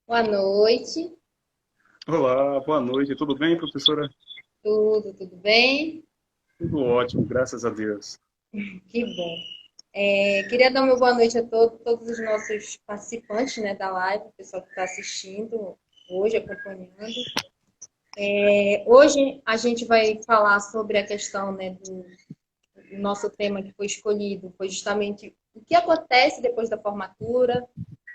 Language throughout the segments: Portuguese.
Boa noite, Olá, boa noite. Tudo bem, professora? tudo bem? Tudo ótimo, graças a Deus. Que bom. Queria dar uma boa noite a todos os nossos participantes, né, da live, o pessoal que está assistindo hoje, acompanhando. Hoje a gente vai falar sobre a questão, né, do nosso tema que foi escolhido, foi justamente o que acontece depois da formatura,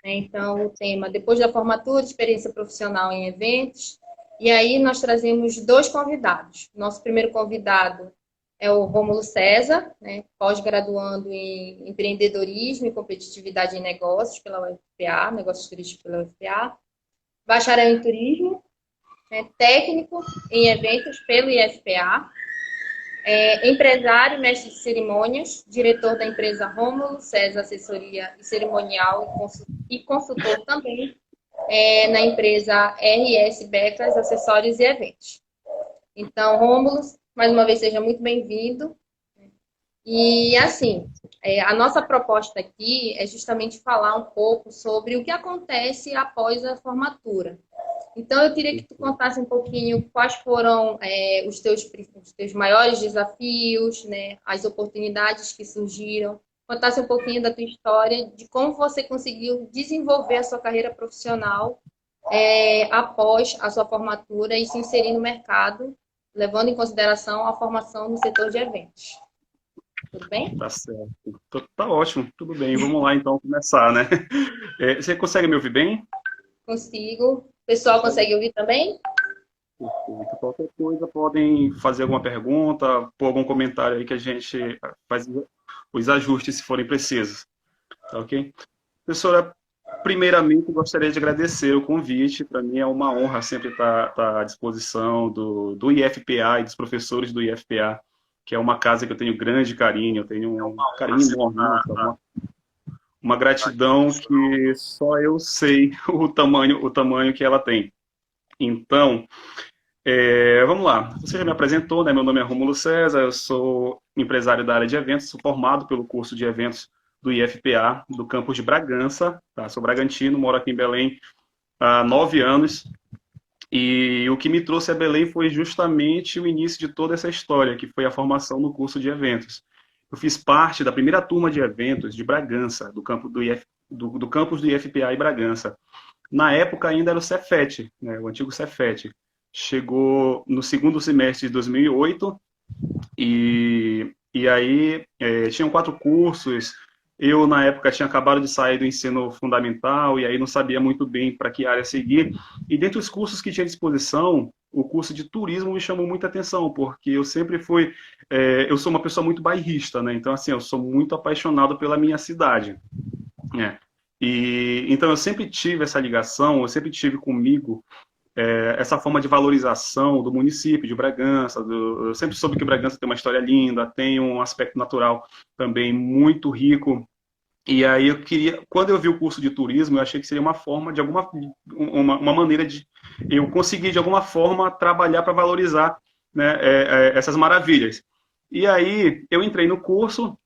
né? Então, o tema depois da formatura, experiência profissional em eventos. E aí nós trazemos dois convidados. Nosso primeiro convidado é o Rômulo César, né? Pós-graduando em empreendedorismo e competitividade em negócios pela UFPA, negócios turísticos pela UFPA, bacharel em turismo, né? Técnico em eventos pelo IFPA, empresário, mestre de cerimônias, diretor da empresa Rômulo César Assessoria e Cerimonial e consultor também na empresa RS Becas Acessórios e Eventos. Então, Rômulo, mais uma vez seja muito bem-vindo. E assim, a nossa proposta aqui é justamente falar um pouco sobre o que acontece após a formatura. Então, eu queria que tu contasse um pouquinho quais foram os teus maiores desafios, né, as oportunidades que surgiram, contasse um pouquinho da tua história, de como você conseguiu desenvolver a sua carreira profissional após a sua formatura e se inserir no mercado, levando em consideração a formação no setor de eventos. Tudo bem? Tá certo. Tá ótimo, tudo bem. Vamos lá então começar, né? Você consegue me ouvir bem? Consigo. O pessoal Consegue? consegue ouvir também? Perfeito. Qualquer coisa, podem fazer alguma pergunta, pôr algum comentário aí que a gente faz os ajustes se forem precisos, tá ok? Professora, primeiramente gostaria de agradecer o convite. Para mim é uma honra sempre estar à disposição do IFPA e dos professores do IFPA, que é uma casa que eu tenho grande carinho, eu tenho um carinho enorme, nossa, uma gratidão que só eu sei o tamanho que ela tem. Então, vamos lá. Você já me apresentou, né? Meu nome é Rômulo César, eu sou empresário da área de eventos, sou formado pelo curso de eventos do IFPA, do campus de Bragança, tá? Sou bragantino, moro aqui em Belém há 9 anos. E o que me trouxe a Belém foi justamente o início de toda essa história, que foi a formação no curso de eventos. Eu fiz parte da primeira turma de eventos de Bragança, do campus do IFPA em Bragança. Na época ainda era o Cefet, né, o antigo Cefet. Chegou no segundo semestre de 2008 e aí tinham 4 cursos. Eu, na época, tinha acabado de sair do ensino fundamental e aí não sabia muito bem para que área seguir. E dentre os cursos que tinha à disposição, o curso de turismo me chamou muita atenção, porque eu sempre fui. Eu sou uma pessoa muito bairrista, né? Então, assim, eu sou muito apaixonado pela minha cidade. Né? E então eu sempre tive essa ligação, eu sempre tive comigo essa forma de valorização do município de Bragança. Eu sempre soube que Bragança tem uma história linda, tem um aspecto natural também muito rico. E aí eu queria, quando eu vi o curso de turismo, eu achei que seria uma forma de uma maneira de eu conseguir de alguma forma trabalhar para valorizar, né, essas maravilhas. E aí eu entrei no curso.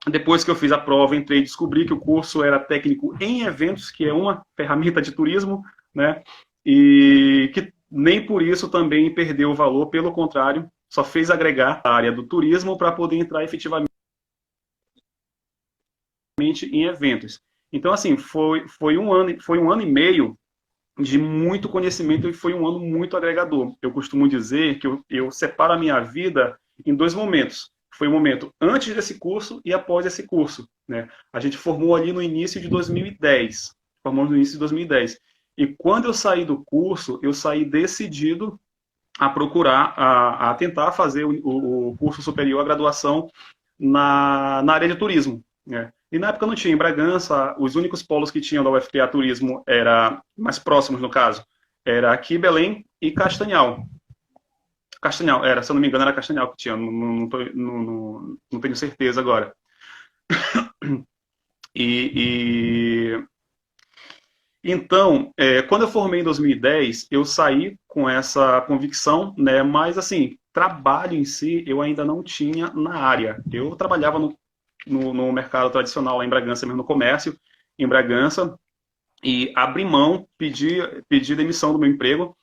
Depois que eu fiz a prova, entrei e descobri que o curso era técnico em eventos, que é uma ferramenta de turismo, né? E que nem por isso também perdeu o valor, pelo contrário, só fez agregar a área do turismo para poder entrar efetivamente em eventos. Então, assim, foi um ano e meio de muito conhecimento e foi um ano muito agregador. Eu costumo dizer que eu separo a minha vida em 2 momentos. Foi o momento antes desse curso e após esse curso. Né? A gente formou ali no início de 2010. Formamos no início de 2010. E quando eu saí do curso, eu saí decidido a procurar, a tentar fazer o curso superior, a graduação na área de turismo. Né? E na época não tinha. Em Bragança, os únicos polos que tinham da UFPA Turismo, era mais próximos no caso, era aqui Belém e Castanhal. Castanhal, se eu não me engano, era Castanhal que tinha, não tenho certeza agora. E então, quando eu formei em 2010, eu saí com essa convicção, né? Mas assim, trabalho em si eu ainda não tinha na área. Eu trabalhava no mercado tradicional lá em Bragança, mesmo no comércio, em Bragança, e abri mão, pedi demissão do meu emprego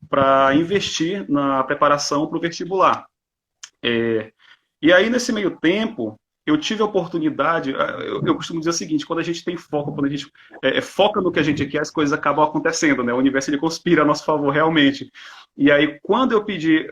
para investir na preparação para o vestibular. E aí, nesse meio tempo, eu tive a oportunidade, eu costumo dizer o seguinte, quando a gente tem foco, quando a gente foca no que a gente quer, as coisas acabam acontecendo, né? O universo ele conspira a nosso favor realmente. E aí, quando eu pedi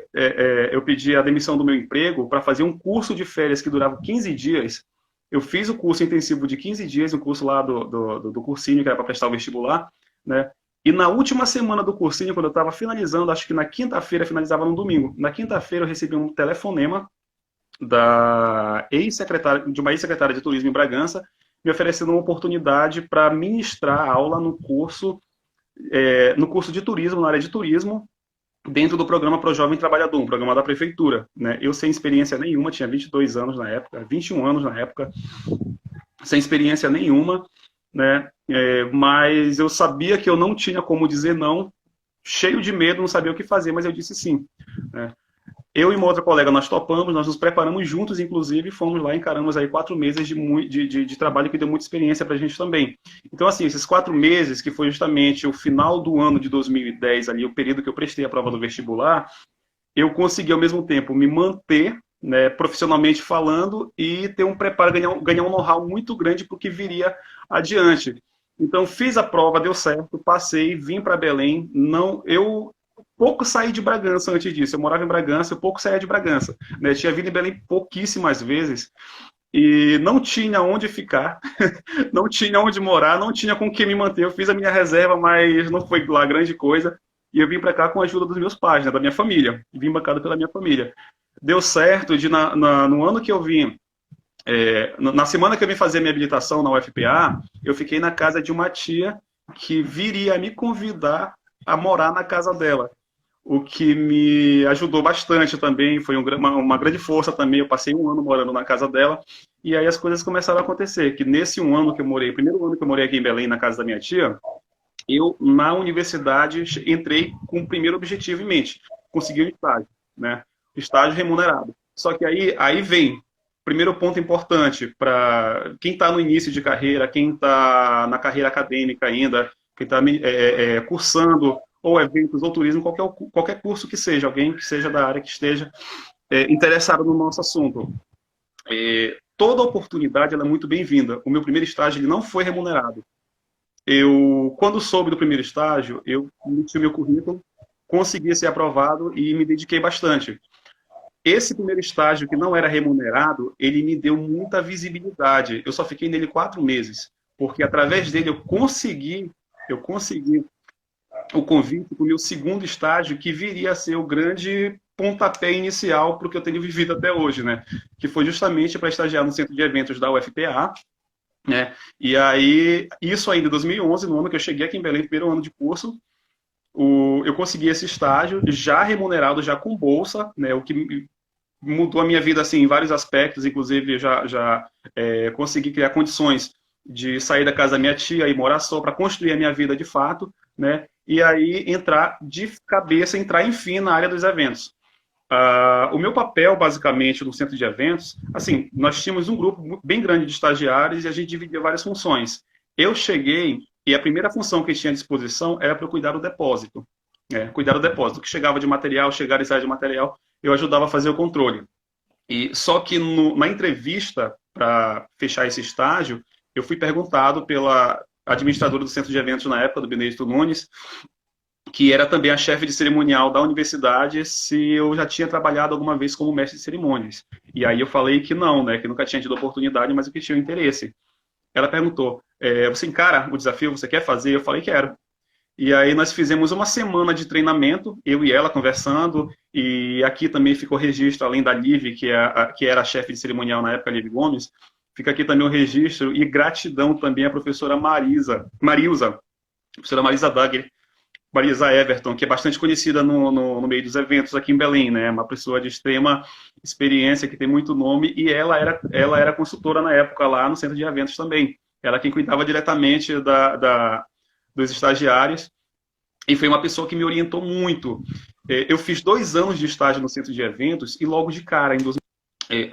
a demissão do meu emprego para fazer um curso de férias que durava 15 dias, eu fiz o curso intensivo de 15 dias, um curso lá do cursinho, que era para prestar o vestibular, né? E na última semana do cursinho, quando eu estava finalizando, acho que na quinta-feira, finalizava no domingo, na quinta-feira eu recebi um telefonema de uma ex-secretária de turismo em Bragança, me oferecendo uma oportunidade para ministrar aula no curso de turismo, na área de turismo, dentro do programa Pro Jovem Trabalhador, um programa da prefeitura, né? Eu sem experiência nenhuma, tinha 22 anos na época, 21 anos na época, sem experiência nenhuma, né? Mas eu sabia que eu não tinha como dizer não, cheio de medo, não sabia o que fazer, mas eu disse sim, né? Eu e uma outra colega, nós topamos, nós nos preparamos juntos, inclusive, fomos lá e encaramos aí 4 meses de trabalho que deu muita experiência para a gente também. Então, assim, esses 4 meses, que foi justamente o final do ano de 2010, ali, o período que eu prestei a prova do vestibular, eu consegui, ao mesmo tempo, me manter, né, profissionalmente falando e ter um preparo, ganhar um know-how muito grande para o que viria adiante. Então, fiz a prova, deu certo, passei, vim para Belém. Eu pouco saí de Bragança antes disso. Eu morava em Bragança, eu pouco saía de Bragança, né? Tinha vindo em Belém pouquíssimas vezes e não tinha onde ficar, não tinha onde morar, não tinha com quem me manter. Eu fiz a minha reserva, mas não foi lá grande coisa. E eu vim para cá com a ajuda dos meus pais, né, da minha família. Vim bancado pela minha família. Deu certo no ano que eu vim, na semana que eu vim fazer a minha habilitação na UFPA, eu fiquei na casa de uma tia que viria me convidar a morar na casa dela. O que me ajudou bastante também, foi uma grande força também. Eu passei um ano morando na casa dela, e aí as coisas começaram a acontecer. Que nesse um ano que eu morei, primeiro ano que eu morei aqui em Belém, na casa da minha tia, eu, na universidade, entrei com o primeiro objetivo em mente, conseguir um estágio, né? Estágio remunerado. Só que aí vem, primeiro ponto importante, para quem está no início de carreira, quem está na carreira acadêmica ainda, quem está cursando ou eventos, ou turismo, qualquer curso que seja, alguém que seja da área que esteja interessado no nosso assunto. Toda oportunidade ela é muito bem-vinda. O meu primeiro estágio ele não foi remunerado. Quando soube do primeiro estágio, eu meti o meu currículo, consegui ser aprovado e me dediquei bastante. Esse primeiro estágio que não era remunerado, ele me deu muita visibilidade. Eu só fiquei nele 4 meses, porque através dele eu consegui o convite para o meu segundo estágio, que viria a ser o grande pontapé inicial para o que eu tenho vivido até hoje, né? Que foi justamente para estagiar no centro de eventos da UFPA, né? E aí, isso ainda em 2011, no ano que eu cheguei aqui em Belém, primeiro ano de curso, eu consegui esse estágio já remunerado, já com bolsa, né? O que mudou a minha vida assim, em vários aspectos, inclusive eu já consegui criar condições de sair da casa da minha tia e morar só para construir a minha vida de fato, né? E aí entrar de cabeça, entrar enfim na área dos eventos. O meu papel, basicamente, no centro de eventos, assim, nós tínhamos um grupo bem grande de estagiários e a gente dividia várias funções. Eu cheguei e a primeira função que eu tinha à disposição era para eu cuidar do depósito. Cuidar do depósito. O que chegava de material, chegava e saía de material, eu ajudava a fazer o controle. Só que na entrevista para fechar esse estágio, eu fui perguntado pela administradora do centro de eventos na época, do Benedito Nunes, que era também a chefe de cerimonial da universidade, se eu já tinha trabalhado alguma vez como mestre de cerimônias. E aí eu falei que não, né, que nunca tinha tido oportunidade, mas que tinha interesse. Ela perguntou, você encara o desafio, você quer fazer? Eu falei, quero. E aí nós fizemos uma semana de treinamento, eu e ela conversando, e aqui também ficou registro, além da Liv, que era a chefe de cerimonial na época, Liv Gomes, fica aqui também o registro, e gratidão também à professora Marilza, professora Marisa Dagger, Marisa Everton, que é bastante conhecida no meio dos eventos aqui em Belém, né? Uma pessoa de extrema experiência, que tem muito nome, e ela era consultora na época lá no centro de eventos também. Ela quem cuidava diretamente dos estagiários, e foi uma pessoa que me orientou muito. Eu fiz 2 anos de estágio no centro de eventos, e logo de cara, em 2000...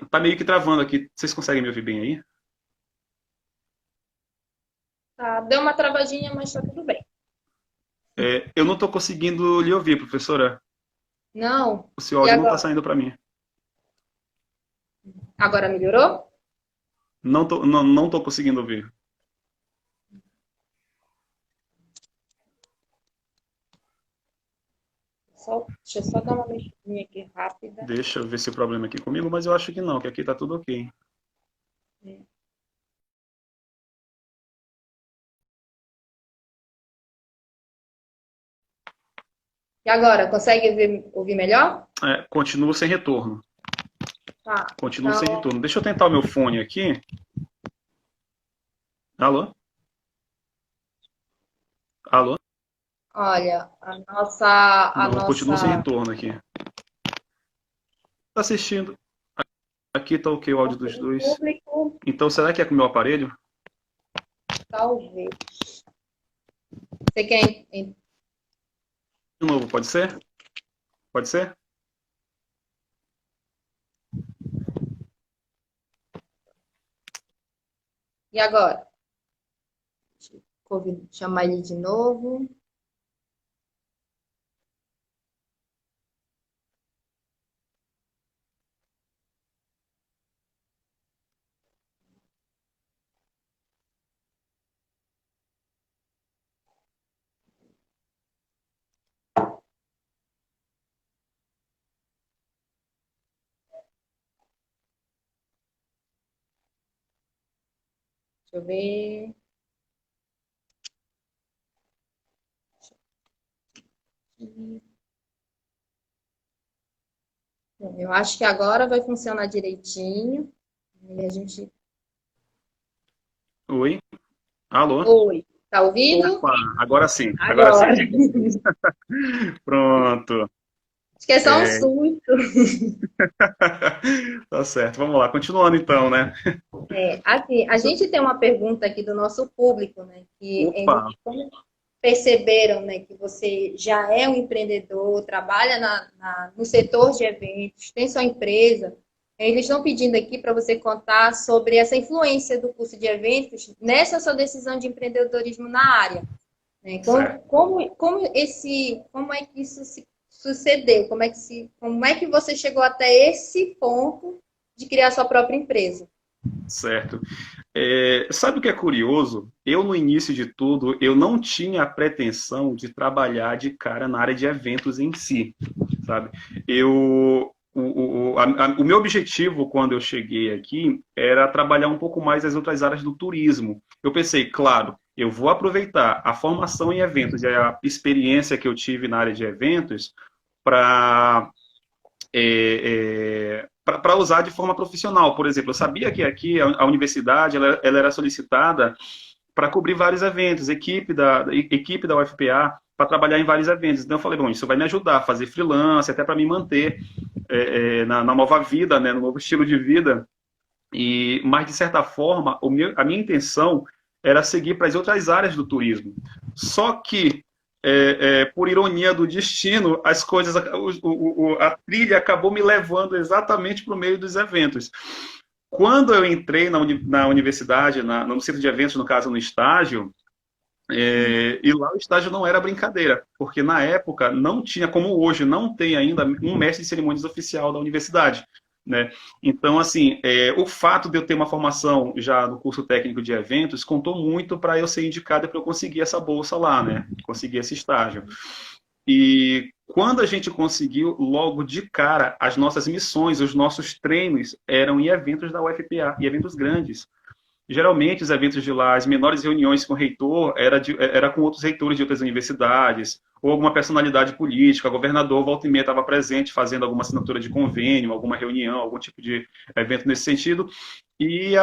Tá meio que travando aqui. Vocês conseguem me ouvir bem aí? Tá, deu uma travadinha, mas tá tudo bem. Eu não estou conseguindo lhe ouvir, professora. Não. O seu E áudio não está agora? saindo para mim. Agora melhorou? Não tô conseguindo ouvir. Deixa eu só dar uma mexidinha aqui rápida. Deixa eu ver se o problema é aqui comigo, mas eu acho que não, que aqui está tudo ok. E agora, consegue ouvir melhor? Continuo sem retorno. Tá. Continuo sem Então, retorno. Deixa eu tentar o meu fone aqui. Alô? Alô? olha, a Não, continuo sem nossa retorno aqui. Tá assistindo? Aqui tá ok o áudio dos o dois. público, Então, será que é com o meu aparelho? talvez. Você quer De novo, pode ser? Pode ser? E agora? Chamar ele de novo. Deixa eu ver. Bom, eu acho que agora vai funcionar direitinho. E a gente. Oi? Alô? Oi, tá ouvindo? Opa, agora sim, agora sim. Agora. Pronto. Acho que é só um susto. Tá certo, vamos lá. Continuando então, né? Assim, a gente tem uma pergunta aqui do nosso público, né? Que Opa, eles perceberam, né, que você já é um empreendedor, trabalha no setor de eventos, tem sua empresa. Eles estão pedindo aqui para você contar sobre essa influência do curso de eventos nessa sua decisão de empreendedorismo na área. Né? certo. Como é que isso se sucedeu? Como é que você chegou até esse ponto de criar sua própria empresa? Certo. Sabe o que é curioso? Eu, no início de tudo, eu não tinha a pretensão de trabalhar de cara na área de eventos em si, sabe? O meu objetivo quando eu cheguei aqui era trabalhar um pouco mais as outras áreas do turismo. Eu pensei, claro, eu vou aproveitar a formação em eventos e a experiência que eu tive na área de eventos para para usar de forma profissional. Por exemplo, eu sabia que aqui a universidade ela era solicitada para cobrir vários eventos, equipe da UFPA para trabalhar em vários eventos. Então eu falei, bom, isso vai me ajudar a fazer freelance, até para me manter na nova vida, né, no novo estilo de vida. Mas, de certa forma, a minha intenção era seguir para as outras áreas do turismo. Só que, por ironia do destino, as coisas, a trilha acabou me levando exatamente para o meio dos eventos. Quando eu entrei na universidade, no centro de eventos, no caso, no estágio, e lá o estágio não era brincadeira, porque na época não tinha, como hoje, não tem ainda um mestre de cerimônias oficial da universidade. Né? Então, assim, o fato de eu ter uma formação já no curso técnico de eventos contou muito para eu ser indicado e para eu conseguir essa bolsa lá, né? Conseguir esse estágio. E quando a gente conseguiu, logo de cara, as nossas missões, os nossos treinos eram em eventos da UFPA, e eventos grandes. Geralmente, os eventos de lá, as menores reuniões com o reitor, era com outros reitores de outras universidades, ou alguma personalidade política, governador, volta e meia estava presente, fazendo alguma assinatura de convênio, alguma reunião, algum tipo de evento nesse sentido. E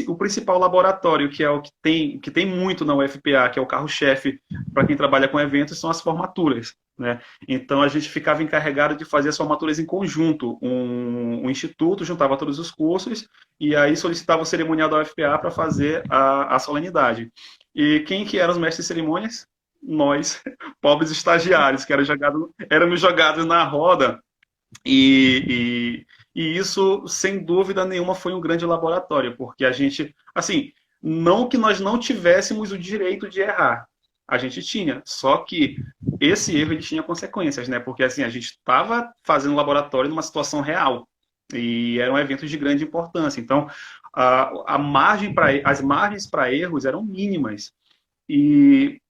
o principal laboratório, que é o que tem muito na UFPA, que é o carro-chefe para quem trabalha com eventos, são as formaturas. Né? Então, a gente ficava encarregado de fazer as formaturas em conjunto. Um instituto juntava todos os cursos e aí solicitava o cerimonial da UFPA para fazer a solenidade. E quem que eram os mestres de cerimônias? Nós, pobres estagiários, que éramos jogados na roda. E isso, sem dúvida nenhuma, foi um grande laboratório, porque a gente, assim, Não que nós não tivéssemos o direito de errar. A gente tinha, só que esse erro ele tinha consequências, né? Porque assim, a gente estava fazendo laboratório numa situação real e eram eventos de grande importância. Então, as margens para erros eram mínimas. E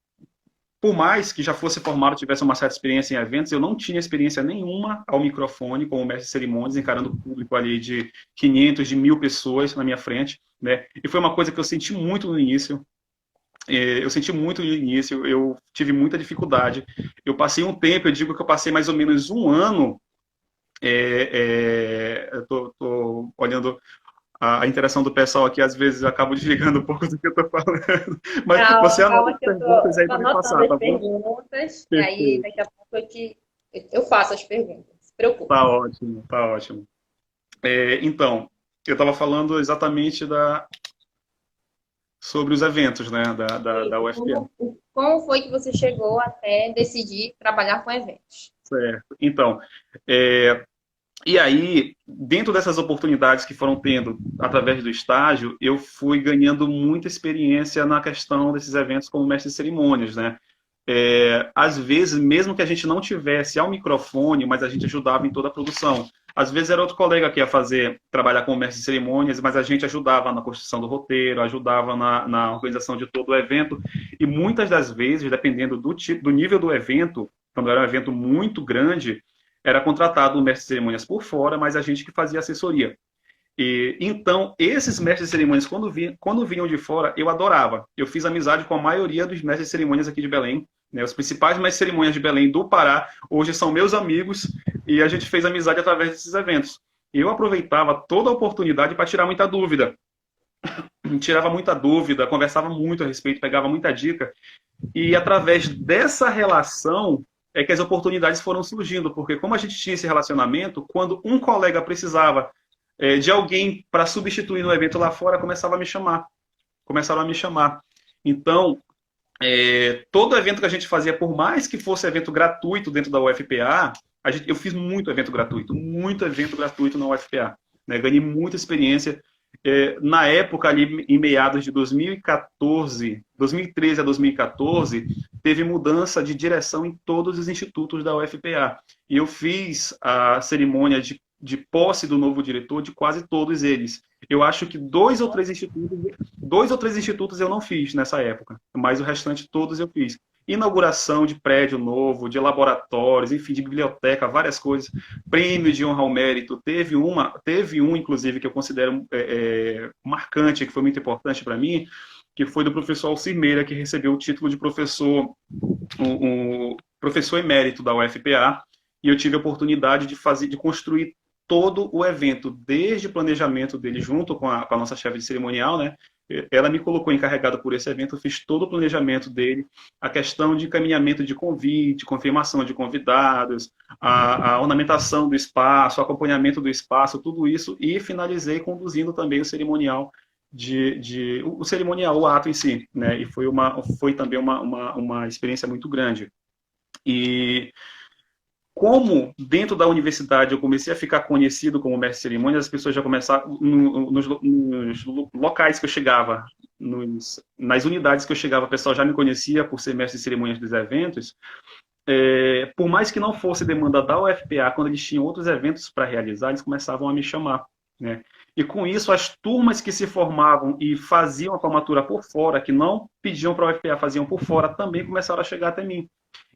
por mais que já fosse formado, tivesse uma certa experiência em eventos, eu não tinha experiência nenhuma ao microfone, como mestre de cerimônias, encarando o público ali de 500, de 1.000 pessoas na minha frente, né? E foi uma coisa que eu senti muito no início. Eu senti muito no início, eu tive muita dificuldade. Eu passei um tempo, eu digo que eu passei mais ou menos um ano. Eu tô olhando a interação do pessoal aqui, às vezes eu acabo desligando um pouco do que eu estou falando. Mas Calma, você anota calma as que eu perguntas aí tô para me anotando passar, as tá bom? perguntas, e aí Perfeito. daqui a pouco eu faço as perguntas. Não se preocupe. Tá ótimo, tá ótimo. Então, eu estava falando exatamente sobre os eventos, né, da Isso. UFPA. Como foi que você chegou até decidir trabalhar com eventos? Certo. Então, é, e aí, dentro dessas oportunidades que foram tendo através do estágio, eu fui ganhando muita experiência na questão desses eventos como mestre de cerimônias, né? Às vezes, mesmo que a gente não tivesse ao microfone, mas a gente ajudava em toda a produção. Às vezes era outro colega que ia trabalhar como mestre de cerimônias, mas a gente ajudava na construção do roteiro, ajudava na organização de todo o evento. E muitas das vezes, dependendo do tipo, do nível do evento, quando era um evento muito grande, era contratado um mestre de cerimônias por fora, mas a gente que fazia assessoria. Então, esses mestres de cerimônias, quando vinham de fora, eu adorava. Eu fiz amizade com a maioria dos mestres de cerimônias aqui de Belém. Né? Os principais mestres de cerimônias de Belém do Pará, hoje são meus amigos, e a gente fez amizade através desses eventos. E eu aproveitava toda a oportunidade para tirar muita dúvida. Tirava muita dúvida, conversava muito a respeito, pegava muita dica. E através dessa relação é que as oportunidades foram surgindo, porque como a gente tinha esse relacionamento, quando um colega precisava de alguém para substituir no evento lá fora, começaram a me chamar. Então, todo evento que a gente fazia, por mais que fosse evento gratuito dentro da UFPA, eu fiz muito evento gratuito na UFPA. Né? Ganhei muita experiência. Na época, ali em meados de 2014, 2013 a 2014, teve mudança de direção em todos os institutos da UFPA. E eu fiz a cerimônia de posse do novo diretor de quase todos eles. Eu acho que dois ou três institutos eu não fiz nessa época, mas o restante todos eu fiz. Inauguração de prédio novo, de laboratórios, enfim, de biblioteca, várias coisas. Prêmio de honra ao mérito. Teve um, inclusive, que eu considero marcante, que foi muito importante para mim, que foi do professor Alcir Meira, que recebeu o título de professor emérito da UFPA, e eu tive a oportunidade de construir todo o evento, desde o planejamento dele, junto com a nossa chefe de cerimonial, né? Ela me colocou encarregada por esse evento, eu fiz todo o planejamento dele, a questão de encaminhamento de convite, confirmação de convidados, a ornamentação do espaço, o acompanhamento do espaço, tudo isso, e finalizei conduzindo também o cerimonial o cerimonial, o ato em si, né? E foi também uma experiência muito grande. E como dentro da universidade eu comecei a ficar conhecido como mestre de cerimônias, as pessoas já começaram, nos locais que eu chegava, nas unidades que eu chegava, o pessoal já me conhecia por ser mestre de cerimônias dos eventos. Por mais que não fosse demanda da UFPA, quando eles tinham outros eventos para realizar, eles começavam a me chamar. Né? E com isso, as turmas que se formavam e faziam a formatura por fora, que não pediam para a UFPA, faziam por fora, também começaram a chegar até mim.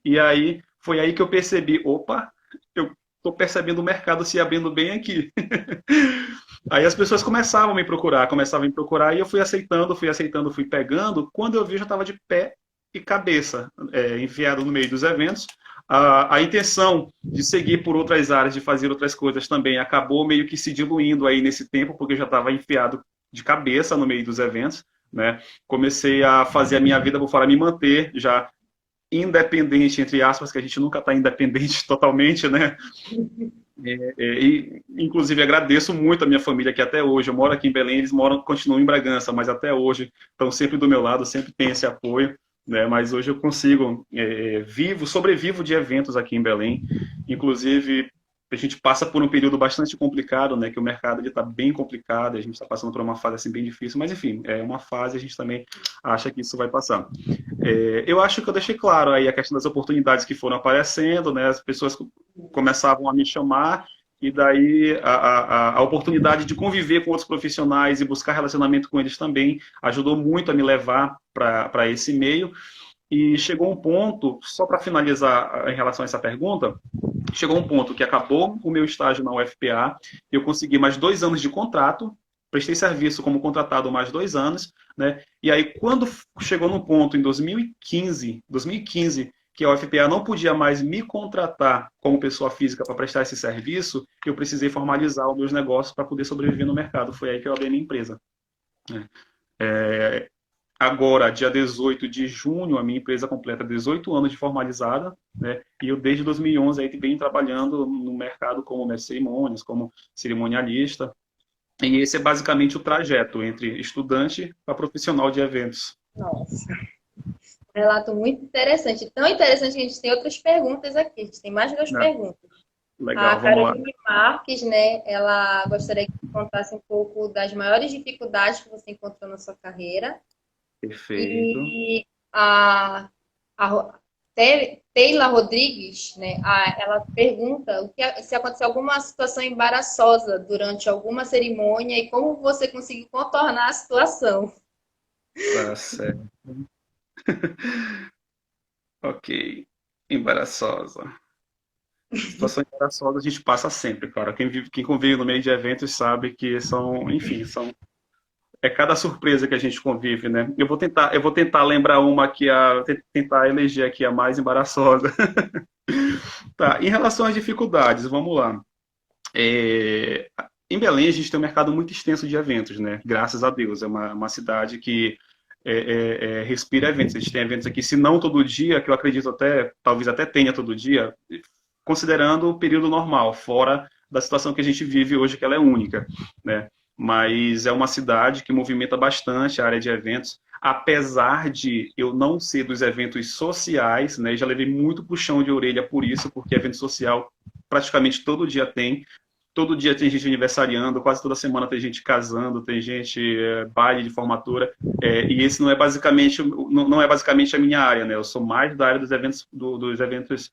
E aí, foi aí que eu percebi, opa, eu estou percebendo o mercado se abrindo bem aqui. Aí as pessoas começavam a me procurar, e eu fui aceitando, fui pegando. Quando eu vi, eu já estava de pé e cabeça, enfiado no meio dos eventos. A intenção de seguir por outras áreas, de fazer outras coisas também, acabou meio que se diluindo aí nesse tempo, porque eu já estava enfiado de cabeça no meio dos eventos. Né? Comecei a fazer a minha vida por fora, me manter já independente, entre aspas, que a gente nunca está independente totalmente, né? Inclusive, agradeço muito a minha família que até hoje, eu moro aqui em Belém, eles continuam em Bragança, mas até hoje estão sempre do meu lado, sempre tem esse apoio, né? Mas hoje eu consigo, sobrevivo de eventos aqui em Belém, inclusive a gente passa por um período bastante complicado, né? Que o mercado está bem complicado, a gente está passando por uma fase assim bem difícil, mas enfim, é uma fase, a gente também acha que isso vai passar. Eu acho que eu deixei claro aí a questão das oportunidades que foram aparecendo, né? As pessoas começavam a me chamar, e daí a oportunidade de conviver com outros profissionais e buscar relacionamento com eles também ajudou muito a me levar para esse meio. E chegou um ponto, só para finalizar em relação a essa pergunta, chegou um ponto que acabou o meu estágio na UFPA, eu consegui mais 2 anos de contrato, prestei serviço como contratado mais 2 anos, né? E aí, quando chegou no ponto, em 2015, que a UFPA não podia mais me contratar como pessoa física para prestar esse serviço, eu precisei formalizar os meus negócios para poder sobreviver no mercado. Foi aí que eu abri a minha empresa, né? Agora, dia 18 de junho, a minha empresa completa 18 anos de formalizada, né? E eu, desde 2011, aí, venho trabalhando no mercado como mestre de cerimônias, como cerimonialista. E esse é basicamente o trajeto entre estudante para profissional de eventos. Nossa, um relato muito interessante. Tão interessante que a gente tem outras perguntas aqui. A gente tem mais duas perguntas. Legal, A vamos lá. Caroline Marques, né? Ela gostaria que contasse um pouco das maiores dificuldades que você encontrou na sua carreira. Perfeito. E a Teila Rodrigues, né, ela pergunta se aconteceu alguma situação embaraçosa durante alguma cerimônia e como você conseguiu contornar a situação. Tá certo. Ok. Embaraçosa. Situação embaraçosa a gente passa sempre, cara. Quem convive no meio de eventos sabe que são, enfim, é cada surpresa que a gente convive, né? Eu vou tentar lembrar uma aqui, tentar eleger aqui a mais embaraçosa. Tá, em relação às dificuldades, vamos lá. Em Belém, a gente tem um mercado muito extenso de eventos, né? Graças a Deus. É uma cidade que respira eventos. A gente tem eventos aqui, se não todo dia, que eu acredito até, talvez até tenha todo dia, considerando o período normal, fora da situação que a gente vive hoje, que ela é única, né? Mas é uma cidade que movimenta bastante a área de eventos, apesar de eu não ser dos eventos sociais, né? Já levei muito puxão de orelha por isso, porque evento social praticamente todo dia tem gente aniversariando, quase toda semana tem gente casando, tem gente baile de formatura, e esse não é basicamente a minha área, né? Eu sou mais da área dos eventos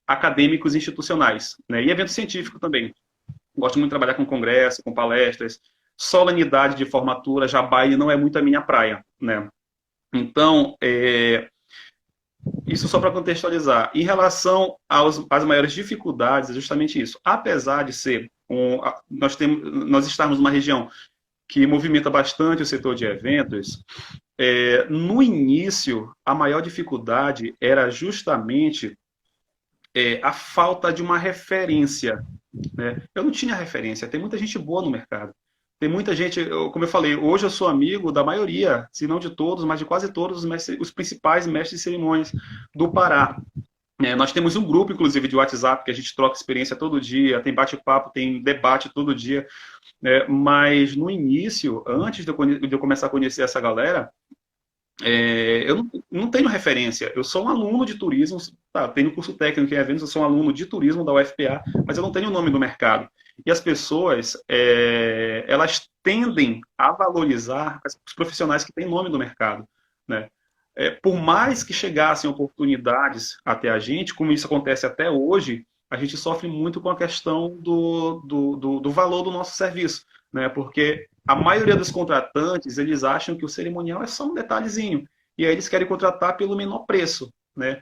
acadêmicos institucionais, né? E evento científico também. Gosto muito de trabalhar com congresso, com palestras, solenidade de formatura, já baile não é muito a minha praia, né? Então, isso só para contextualizar. Em relação às maiores dificuldades, é justamente isso. Apesar de ser nós estarmos numa região que movimenta bastante o setor de eventos, no início, a maior dificuldade era justamente a falta de uma referência, né? Eu não tinha referência. Tem muita gente boa no mercado. Tem muita gente, como eu falei, hoje eu sou amigo da maioria, se não de todos, mas de quase todos os principais mestres de cerimônias do Pará. Nós temos um grupo, inclusive, de WhatsApp, que a gente troca experiência todo dia, tem bate-papo, tem debate todo dia. Mas no início, antes de eu começar a conhecer essa galera, eu não tenho referência. Eu sou um aluno de turismo, tá, tenho curso técnico em eventos, eu sou um aluno de turismo da UFPA, mas eu não tenho o nome do mercado. E as pessoas, elas tendem a valorizar os profissionais que têm nome do mercado, né? Por mais que chegassem oportunidades até a gente, como isso acontece até hoje, a gente sofre muito com a questão do valor do nosso serviço, né? Porque a maioria dos contratantes, eles acham que o cerimonial é só um detalhezinho. E aí eles querem contratar pelo menor preço, né?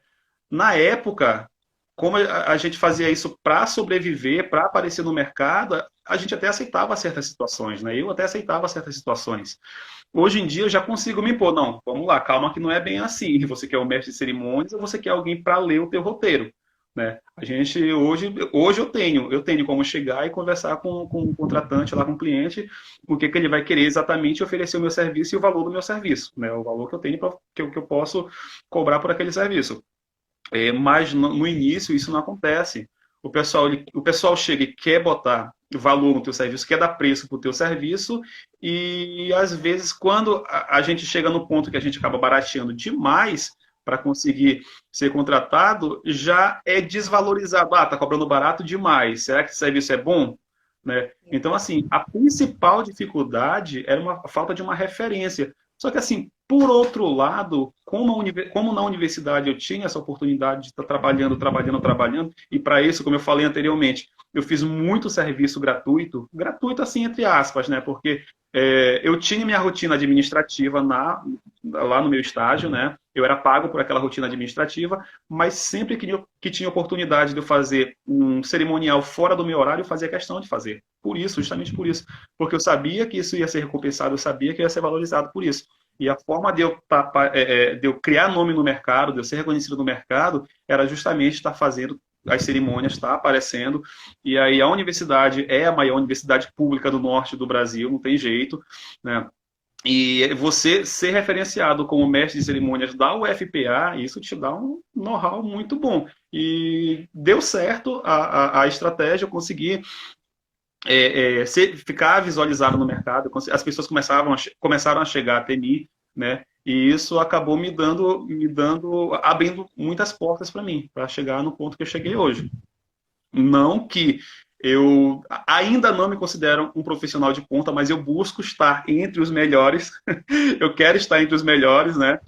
Na época, como a gente fazia isso para sobreviver, para aparecer no mercado, a gente até aceitava certas situações, né? Eu até aceitava certas situações. Hoje em dia eu já consigo me impor, não, vamos lá, calma que não é bem assim. Você quer um mestre de cerimônias ou você quer alguém para ler o teu roteiro, né? A gente hoje eu tenho como chegar e conversar com um contratante lá, com o cliente, o que ele vai querer exatamente oferecer o meu serviço e o valor do meu serviço, né? O valor que eu tenho que eu posso cobrar por aquele serviço. Mas no início isso não acontece. O pessoal chega e quer botar valor no teu serviço, quer dar preço para o teu serviço, e às vezes quando a gente chega no ponto que a gente acaba barateando demais, para conseguir ser contratado, já é desvalorizado. Ah, tá cobrando barato demais. Será que esse serviço é bom? Né? Então, assim, a principal dificuldade era uma a falta de uma referência. Só que, assim, por outro lado, como na universidade eu tinha essa oportunidade de estar trabalhando, e para isso, como eu falei anteriormente, eu fiz muito serviço gratuito, gratuito assim, entre aspas, né? Porque eu tinha minha rotina administrativa lá no meu estágio, né? Eu era pago por aquela rotina administrativa, mas sempre que tinha oportunidade de eu fazer um cerimonial fora do meu horário, eu fazia questão de fazer. Por isso, justamente por isso. Porque eu sabia que isso ia ser recompensado, eu sabia que ia ser valorizado por isso. E a forma de eu criar nome no mercado, de eu ser reconhecido no mercado, era justamente estar fazendo as cerimônias, estar aparecendo. E aí a universidade é a maior universidade pública do norte do Brasil, não tem jeito, né? E você ser referenciado como mestre de cerimônias da UFPA, isso te dá um know-how muito bom. E deu certo a estratégia, eu consegui ficar visualizado no mercado, as pessoas começaram a chegar até mim, né? E isso acabou abrindo muitas portas para mim, para chegar no ponto que eu cheguei hoje. Não que eu ainda não me considero um profissional de ponta, mas eu busco estar entre os melhores. Eu quero estar entre os melhores, né?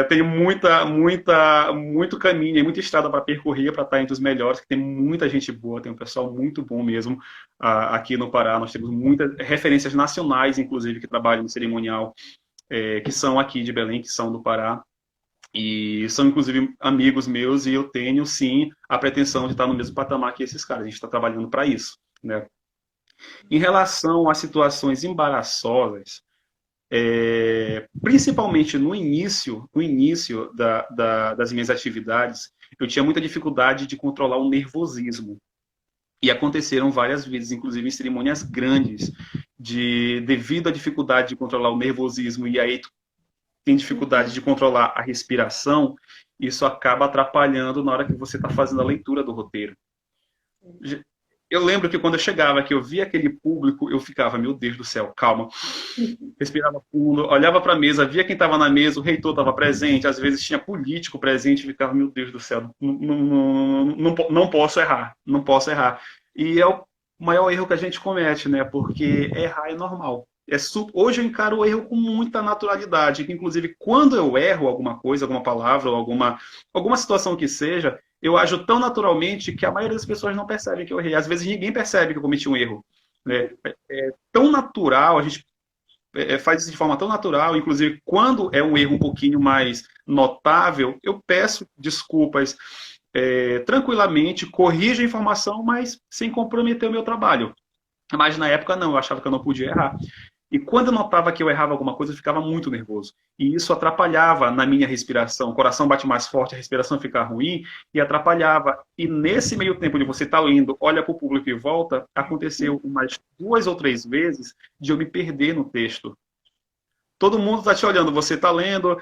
Tenho muito caminho e muita estrada para percorrer para estar entre os melhores, que tem muita gente boa, tem um pessoal muito bom mesmo aqui no Pará. Nós temos muitas referências nacionais, inclusive, que trabalham no cerimonial, que são aqui de Belém, que são do Pará. E são, inclusive, amigos meus, e eu tenho, sim, a pretensão de estar no mesmo patamar que esses caras. A gente está trabalhando para isso, né? Em relação às situações embaraçosas, principalmente no início das minhas atividades, eu tinha muita dificuldade de controlar o nervosismo. E aconteceram várias vezes, inclusive em cerimônias grandes, devido à dificuldade de controlar o nervosismo, e aí tem dificuldade de controlar a respiração, isso acaba atrapalhando na hora que você está fazendo a leitura do roteiro. Eu lembro que quando eu chegava, que eu via aquele público, eu ficava, meu Deus do céu, calma. Respirava fundo, olhava para a mesa, via quem estava na mesa, o reitor estava presente, às vezes tinha político presente, e ficava, meu Deus do céu, não posso errar, não posso errar. E é o maior erro que a gente comete, né? Porque errar é normal. Hoje eu encaro o erro com muita naturalidade, que inclusive quando eu erro alguma coisa, alguma palavra, ou alguma situação que seja, eu ajo tão naturalmente que a maioria das pessoas não percebe que eu errei. Às vezes ninguém percebe que eu cometi um erro, né? É tão natural, a gente faz isso de forma tão natural, inclusive quando é um erro um pouquinho mais notável, eu peço desculpas tranquilamente, corrijo a informação, mas sem comprometer o meu trabalho. Mas na época não, eu achava que eu não podia errar. E quando eu notava que eu errava alguma coisa, eu ficava muito nervoso. E isso atrapalhava na minha respiração. O coração bate mais forte, a respiração fica ruim e atrapalhava. E nesse meio tempo de você estar lendo, olha para o público e volta, aconteceu umas 2 ou 3 vezes de eu me perder no texto. Todo mundo está te olhando, você está lendo,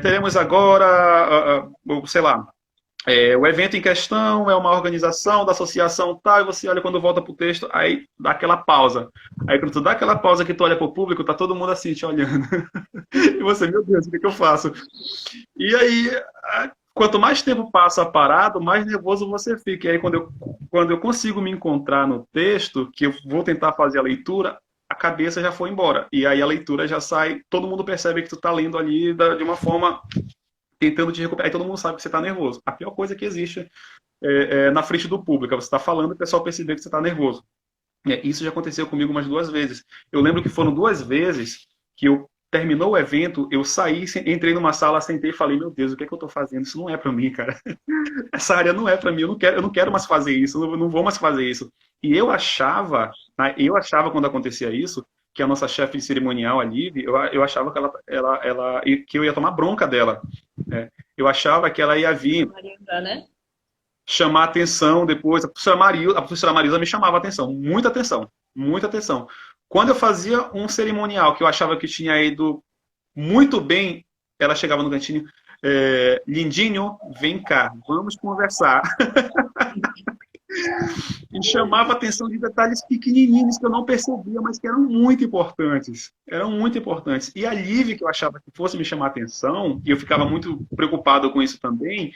teremos agora, sei lá, o evento em questão é uma organização da associação tal, e você olha quando volta pro texto, aí dá aquela pausa. Aí quando tu dá aquela pausa que tu olha pro público, tá todo mundo assim te olhando. E você, meu Deus, o que eu faço? E aí, quanto mais tempo passa parado, mais nervoso você fica. E aí quando eu consigo me encontrar no texto, que eu vou tentar fazer a leitura, a cabeça já foi embora. E aí a leitura já sai, todo mundo percebe que tu tá lendo ali de uma forma tentando te recuperar, aí todo mundo sabe que você está nervoso. A pior coisa que existe na frente do público, você está falando e o pessoal perceber que você está nervoso. Isso já aconteceu comigo umas 2 vezes. Eu lembro que foram 2 vezes que terminou o evento, eu saí, entrei numa sala, sentei e falei, meu Deus, o que é que eu estou fazendo? Isso não é para mim, cara. Essa área não é para mim, eu não quero mais fazer isso, eu não vou mais fazer isso. E eu achava quando acontecia isso, que a nossa chefe de cerimonial, a Liv, eu achava que eu ia tomar bronca dela. Né? Eu achava que ela ia vir chamar atenção depois. A professora Marisa me chamava atenção, muita atenção, muita atenção. Quando eu fazia um cerimonial que eu achava que tinha ido muito bem, ela chegava no cantinho, Lindinho, vem cá, vamos conversar. e chamava a atenção de detalhes pequenininhos que eu não percebia, mas que eram muito importantes. Eram muito importantes. E a Liv, que eu achava que fosse me chamar a atenção, e eu ficava muito preocupado com isso também,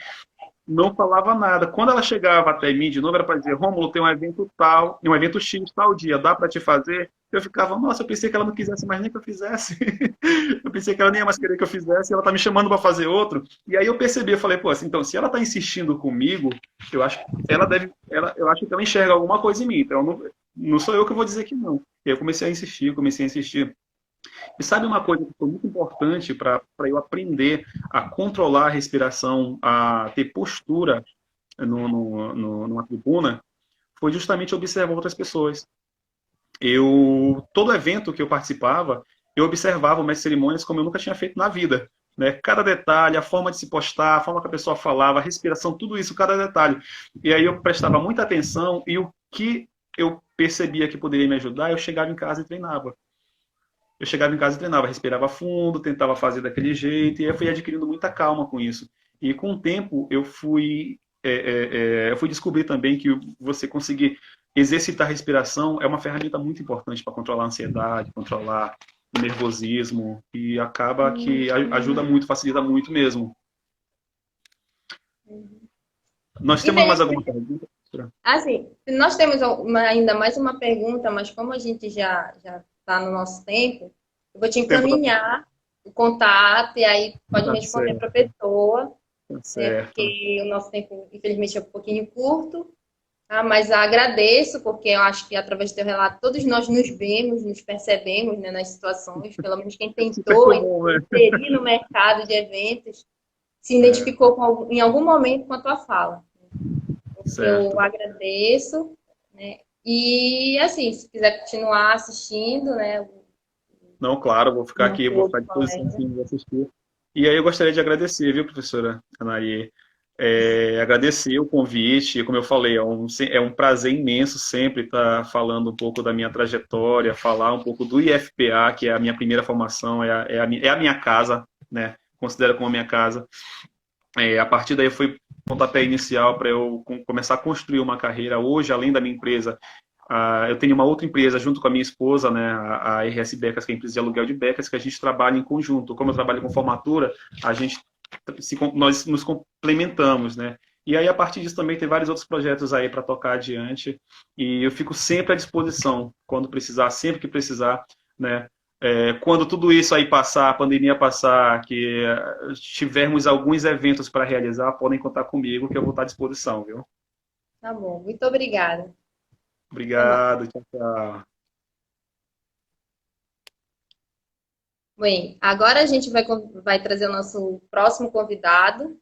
não falava nada. Quando ela chegava até mim de novo, era para dizer, Rômulo, tem um evento tal, um evento X tal dia, dá para te fazer? Eu ficava, nossa, eu pensei que ela não quisesse mais nem que eu fizesse. Eu pensei que ela nem ia mais querer que eu fizesse, ela tá me chamando para fazer outro. E aí eu percebi, eu falei, pô, assim, então, se ela tá insistindo comigo, eu acho que ela deve, eu acho que ela enxerga alguma coisa em mim, então não sou eu que vou dizer que não. E eu comecei a insistir, comecei a insistir. E sabe uma coisa que foi muito importante para eu aprender a controlar a respiração, a ter postura numa tribuna, foi justamente observar outras pessoas. Todo evento que eu participava, eu observava o mestre de cerimônias como eu nunca tinha feito na vida. Né? Cada detalhe, a forma de se postar, a forma que a pessoa falava, a respiração, tudo isso, cada detalhe. E aí eu prestava muita atenção e o que eu percebia que poderia me ajudar, eu chegava em casa e treinava. Eu chegava em casa e treinava, respirava fundo, tentava fazer daquele jeito, e eu fui adquirindo muita calma com isso. E com o tempo eu fui descobrir também que você conseguir exercitar a respiração é uma ferramenta muito importante para controlar a ansiedade, controlar o nervosismo, e acaba que ajuda muito, facilita muito mesmo. Nós E temos bem, mais alguma pergunta? assim, nós temos ainda mais uma pergunta, mas como a gente já está no nosso tempo, eu vou te O tempo encaminhar o contato e aí pode tá responder certo, para a pessoa, tá né? certo. Porque o nosso tempo, infelizmente, é um pouquinho curto, tá? Mas agradeço, porque eu acho que através do teu relato todos nós nos vemos, nos percebemos, né, nas situações, pelo menos quem Super tentou comum, né? inserir no mercado de eventos se É, identificou em algum momento com a tua fala. Eu certo. agradeço, né? E assim, se quiser continuar assistindo, né? O Não, claro, vou ficar aqui, nosso vou ficar outro à disposição colega. sim, de assistir. E aí eu gostaria de agradecer, viu, professora Anaí? Agradecer o convite, como eu falei, é um prazer imenso sempre estar falando um pouco da minha trajetória, falar um pouco do IFPA, que é a minha primeira formação, é a minha casa, né? Considero como a minha casa. A partir daí foi o pontapé inicial para eu começar a construir uma carreira. Hoje, além da minha empresa, eu tenho uma outra empresa junto com a minha esposa, né, a RS Becas, que é a empresa de aluguel de becas, que a gente trabalha em conjunto. Como eu trabalho com formatura, nós nos complementamos, né? E aí, a partir disso, também tem vários outros projetos aí para tocar adiante. E eu fico sempre à disposição, quando precisar, sempre que precisar, né? Quando tudo isso aí passar, a pandemia passar, que tivermos alguns eventos para realizar, podem contar comigo, que eu vou estar à disposição, viu? Tá bom, muito obrigada. Até mais. Obrigado, tchau, tchau. Bem, agora a gente vai trazer o nosso próximo convidado,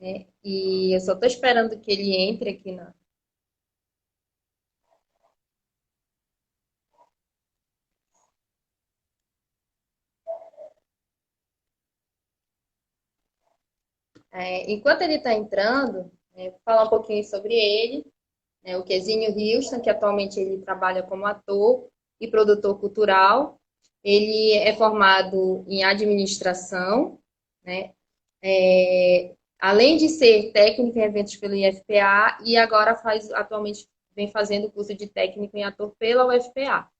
né? E eu só estou esperando que ele entre aqui na. Enquanto ele está entrando, vou falar um pouquinho sobre ele, né? O Kezinho Houston, que atualmente ele trabalha como ator e produtor cultural. Ele é formado em administração, né? Além de ser técnico em eventos pelo IFPA, e agora atualmente vem fazendo o curso de técnico em ator pela UFPA.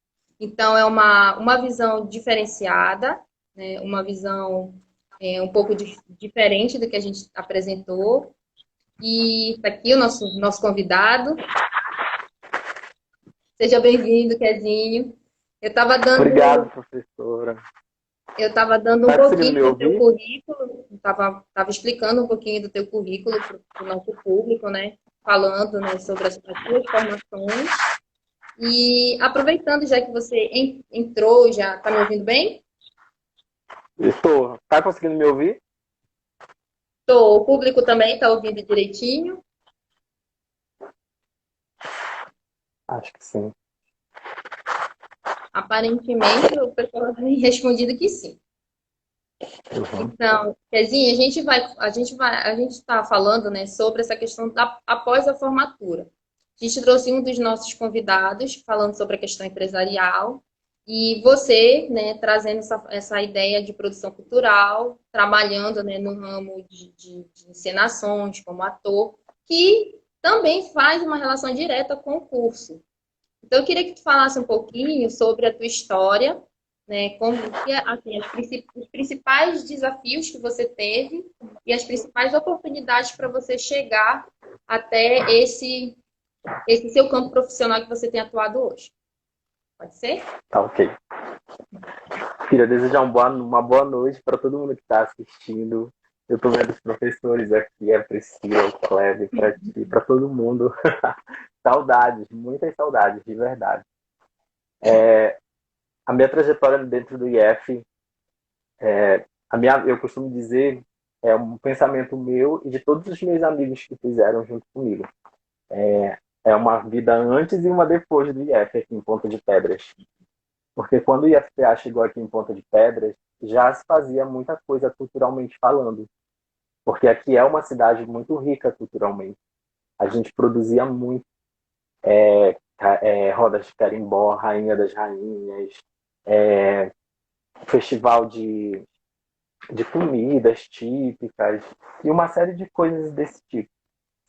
Então, é uma visão diferenciada, né? Uma visão um pouco diferente do que a gente apresentou. E está aqui o nosso convidado. Seja bem-vindo, Kezinho. Eu estava Obrigado, dando, professora. eu estava dando um Tá conseguindo me pouquinho do teu ouvir? currículo, estava explicando um pouquinho do teu currículo para o nosso público, né? Falando, né, sobre as tuas formações. E aproveitando, já que você entrou, já está me ouvindo bem? Estou. Tá conseguindo me ouvir? Tô, o público também está ouvindo direitinho? Acho que sim. Aparentemente, o pessoal tem respondido que sim. Uhum. Então, Kezinha, a gente está falando, né, sobre essa questão após a formatura. A gente trouxe um dos nossos convidados falando sobre a questão empresarial e você, né, trazendo essa ideia de produção cultural, trabalhando, né, no ramo de encenações como ator, que também faz uma relação direta com o curso. Então, eu queria que tu falasse um pouquinho sobre a tua história, né? Como que, assim, os principais desafios que você teve e as principais oportunidades para você chegar até esse seu campo profissional que você tem atuado hoje. Pode ser? Tá, ok. Queria desejar uma boa noite para todo mundo que está assistindo. Eu estou vendo os professores aqui, a Priscila, o Kleber, para ti, para todo mundo. Saudades, muitas saudades, de verdade. A minha trajetória dentro do IF, eu costumo dizer, é um pensamento meu e de todos os meus amigos que fizeram junto comigo. É uma vida antes e uma depois do IF aqui em Ponta de Pedras. Porque quando o IFPA chegou aqui em Ponta de Pedras, já se fazia muita coisa culturalmente falando. Porque aqui é uma cidade muito rica culturalmente. A gente produzia muito rodas de carimbó, Rainha das Rainhas, festival de comidas típicas e uma série de coisas desse tipo.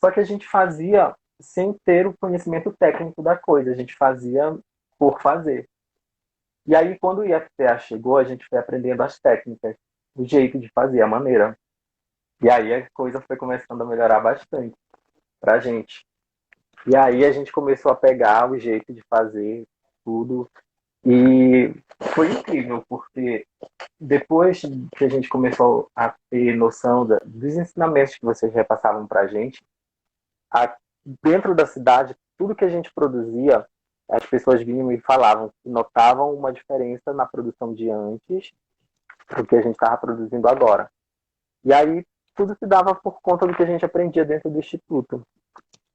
Só que a gente fazia sem ter o conhecimento técnico da coisa, a gente fazia por fazer. E aí, quando o IFPA chegou, a gente foi aprendendo as técnicas, o jeito de fazer, a maneira. E aí a coisa foi começando a melhorar bastante pra gente. E aí a gente começou a pegar o jeito de fazer tudo. E foi incrível, porque depois que a gente começou a ter noção dos ensinamentos que vocês repassavam pra gente, dentro da cidade, tudo que a gente produzia, as pessoas vinham e falavam que notavam uma diferença na produção de antes do que a gente estava produzindo agora. E aí tudo se dava por conta do que a gente aprendia dentro do Instituto.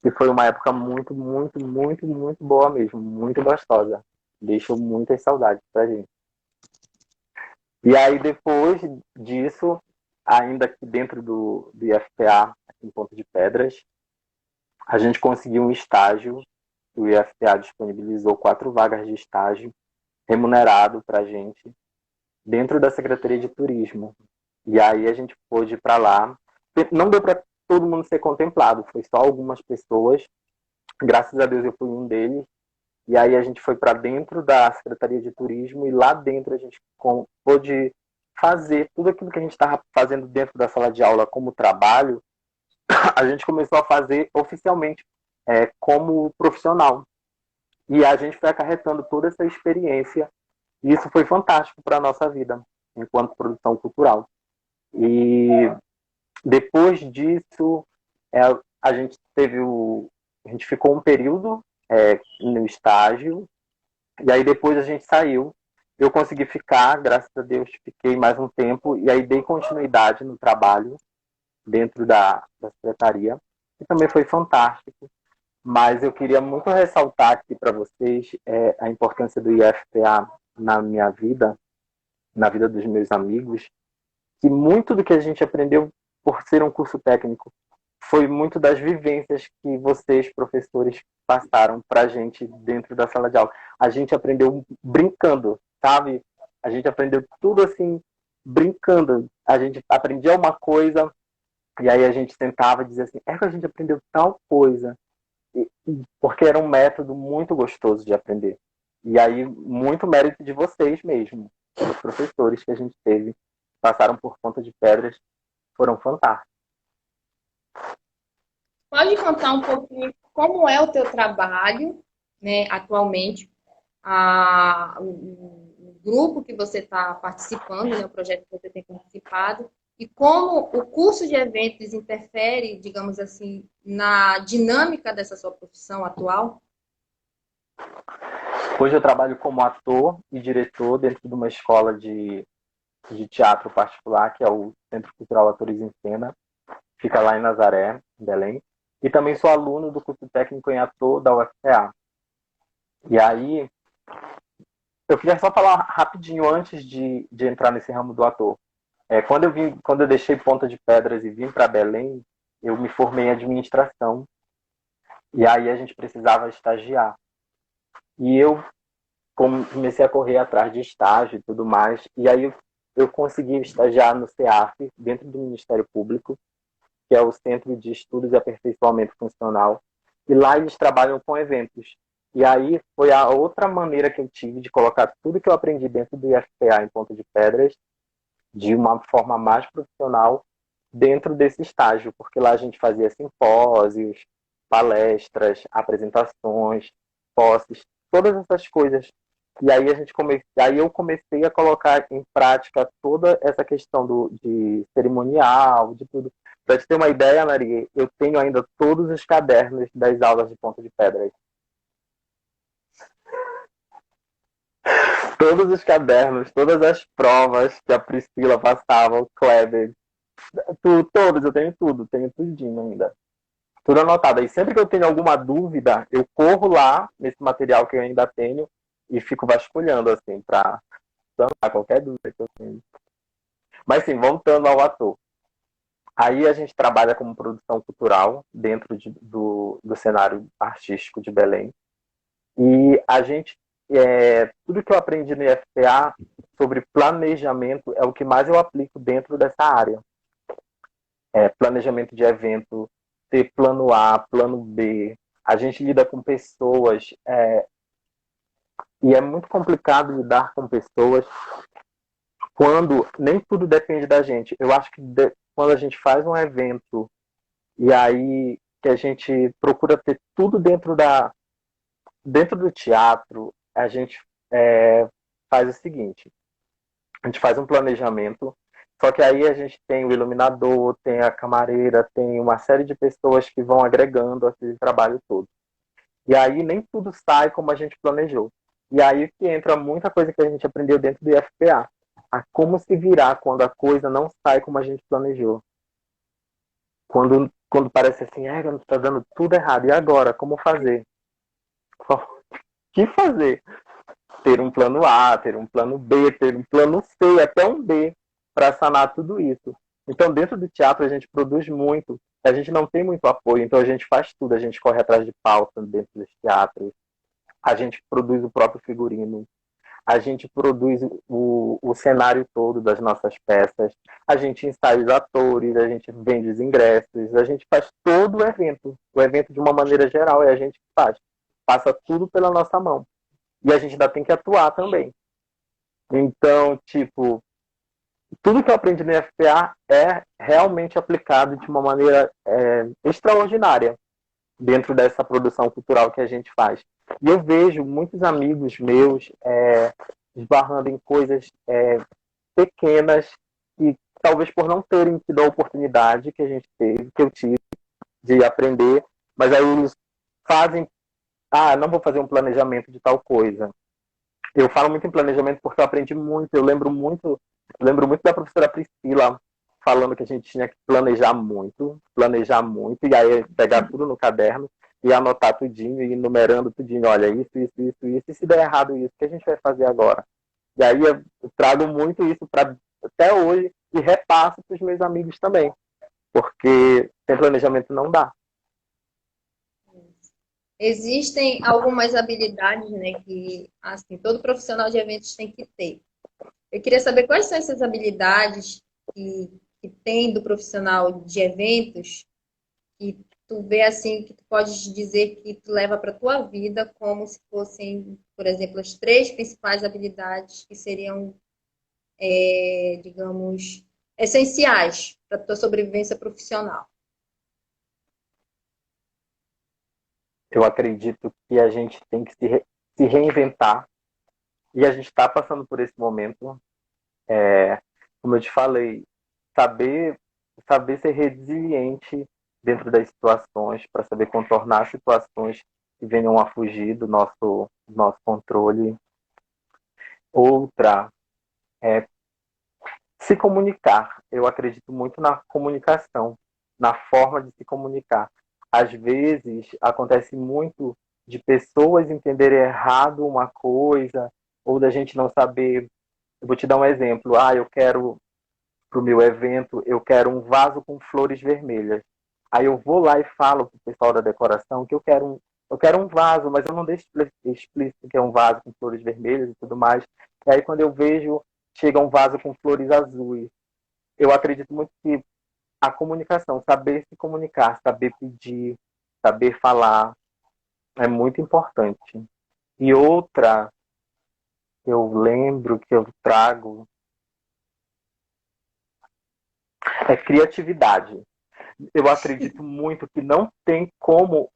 E foi uma época muito, muito, muito, muito boa mesmo, muito gostosa. Deixou muitas saudades pra gente. E aí depois disso, ainda aqui dentro do IFPA, aqui em Ponta de Pedras, a gente conseguiu um estágio. O IFPA disponibilizou 4 vagas de estágio remunerado para a gente dentro da Secretaria de Turismo. E aí a gente pôde ir para lá. Não deu para todo mundo ser contemplado, foi só algumas pessoas. Graças a Deus eu fui um deles. E aí a gente foi para dentro da Secretaria de Turismo e lá dentro a gente pôde fazer tudo aquilo que a gente estava fazendo dentro da sala de aula como trabalho. A gente começou a fazer oficialmente como profissional. E a gente foi acarretando toda essa experiência. E isso foi fantástico para a nossa vida, enquanto produção cultural. E depois disso, a gente ficou um período no estágio. E aí depois a gente saiu. Eu consegui ficar, graças a Deus, fiquei mais um tempo. E aí dei continuidade no trabalho dentro da secretaria. E também foi fantástico. Mas eu queria muito ressaltar aqui para vocês a importância do IFPA na minha vida, na vida dos meus amigos, que muito do que a gente aprendeu por ser um curso técnico foi muito das vivências que vocês, professores, passaram para a gente dentro da sala de aula. A gente aprendeu brincando, sabe? A gente aprendeu tudo assim, brincando. A gente aprendia uma coisa e aí a gente sentava e dizia assim, que a gente aprendeu tal coisa. Porque era um método muito gostoso de aprender. E aí, muito mérito de vocês mesmo, os professores que a gente teve, passaram por Ponta de Pedras, foram fantásticos. Pode contar um pouquinho como é o teu trabalho, né, atualmente, o grupo que você está participando, né, o projeto que você tem participado, e como o curso de eventos interfere, digamos assim, na dinâmica dessa sua profissão atual? Hoje eu trabalho como ator e diretor dentro de uma escola de teatro particular, que é o Centro Cultural Atores em Cena, fica lá em Nazaré, em Belém. E também sou aluno do curso técnico em ator da UFPA. E aí, eu queria só falar rapidinho antes de entrar nesse ramo do ator. Quando eu deixei Ponta de Pedras e vim para Belém, eu me formei em administração. E aí a gente precisava estagiar. E eu comecei a correr atrás de estágio e tudo mais. E aí eu consegui estagiar no CEAF, dentro do Ministério Público, que é o Centro de Estudos e Aperfeiçoamento Funcional, E lá eles trabalham com eventos. E aí foi a outra maneira que eu tive de colocar tudo que eu aprendi dentro do IFPA em Ponta de Pedras de uma forma mais profissional dentro desse estágio, porque lá a gente fazia simpósios, palestras, apresentações, posses, todas essas coisas. E aí aí eu comecei a colocar em prática toda essa questão de cerimonial, de tudo. Para te ter uma ideia, Maria, eu tenho ainda todos os cadernos das aulas de Ponta de Pedras. Todos os cadernos, todas as provas que a Priscila passava, o Kleber, todos, eu tenho tudinho ainda. Tudo anotado. E sempre que eu tenho alguma dúvida, eu corro lá nesse material que eu ainda tenho e fico vasculhando, assim, para sanar qualquer dúvida que eu tenho. Mas, sim, voltando ao ator. Aí a gente trabalha como produção cultural dentro do cenário artístico de Belém. E a gente, tudo que eu aprendi no IFPA sobre planejamento é o que mais eu aplico dentro dessa área. Planejamento de evento, ter plano A, plano B. A gente lida com pessoas e é muito complicado lidar com pessoas quando nem tudo depende da gente. Eu acho que quando a gente faz um evento e aí que a gente procura ter tudo dentro do teatro, a gente faz o seguinte: a gente faz um planejamento, só que aí a gente tem o iluminador, tem a camareira, tem uma série de pessoas que vão agregando aquele trabalho todo. E aí nem tudo sai como a gente planejou. E aí que entra muita coisa que a gente aprendeu dentro do IFPA. A como se virar quando a coisa não sai como a gente planejou. Quando parece assim, está dando tudo errado. E agora? Como fazer? O que fazer? Ter um plano A, ter um plano B, ter um plano C, até um D, para sanar tudo isso. Então, dentro do teatro, a gente produz muito. A gente não tem muito apoio, então a gente faz tudo. A gente corre atrás de pauta dentro dos teatros. A gente produz o próprio figurino. A gente produz o cenário todo das nossas peças. A gente ensaia os atores, a gente vende os ingressos. A gente faz todo o evento. O evento, de uma maneira geral, é a gente que faz. Passa tudo pela nossa mão. E a gente ainda tem que atuar também. Então, tipo, tudo que eu aprendi no FPA é realmente aplicado de uma maneira extraordinária dentro dessa produção cultural que a gente faz. E eu vejo muitos amigos meus esbarrando em coisas pequenas e talvez por não terem tido a oportunidade que a gente teve, que eu tive de aprender, mas aí eles fazem, não vou fazer um planejamento de tal coisa. Eu falo muito em planejamento porque eu aprendi muito, eu lembro muito da professora Priscila falando que a gente tinha que planejar muito, e aí pegar tudo no caderno e anotar tudinho, e numerando tudinho, olha, isso, e se der errado isso, o que a gente vai fazer agora? E aí eu trago muito isso para até hoje e repasso para os meus amigos também, porque sem planejamento não dá. Existem algumas habilidades, né, que assim, todo profissional de eventos tem que ter. Eu queria saber quais são essas habilidades que tem do profissional de eventos que tu vê assim, que tu podes dizer que tu leva para tua vida como se fossem, por exemplo, as três principais habilidades que seriam, digamos, essenciais para tua sobrevivência profissional. Eu acredito que a gente tem que se reinventar e a gente está passando por esse momento. Como eu te falei, saber ser resiliente dentro das situações, para saber contornar situações que venham a fugir do nosso controle. Outra é se comunicar. Eu acredito muito na comunicação, na forma de se comunicar. Às vezes, acontece muito de pessoas entenderem errado uma coisa, ou da gente não saber. Eu vou te dar um exemplo. Eu quero, para o meu evento, eu quero um vaso com flores vermelhas. Aí eu vou lá e falo para o pessoal da decoração que eu quero um vaso, mas eu não deixo explícito que é um vaso com flores vermelhas e tudo mais. E aí, quando eu vejo, chega um vaso com flores azuis. Eu acredito muito que a comunicação, saber se comunicar, saber pedir, saber falar é muito importante. E outra, eu lembro que eu trago, é criatividade. Eu acredito muito que não tem como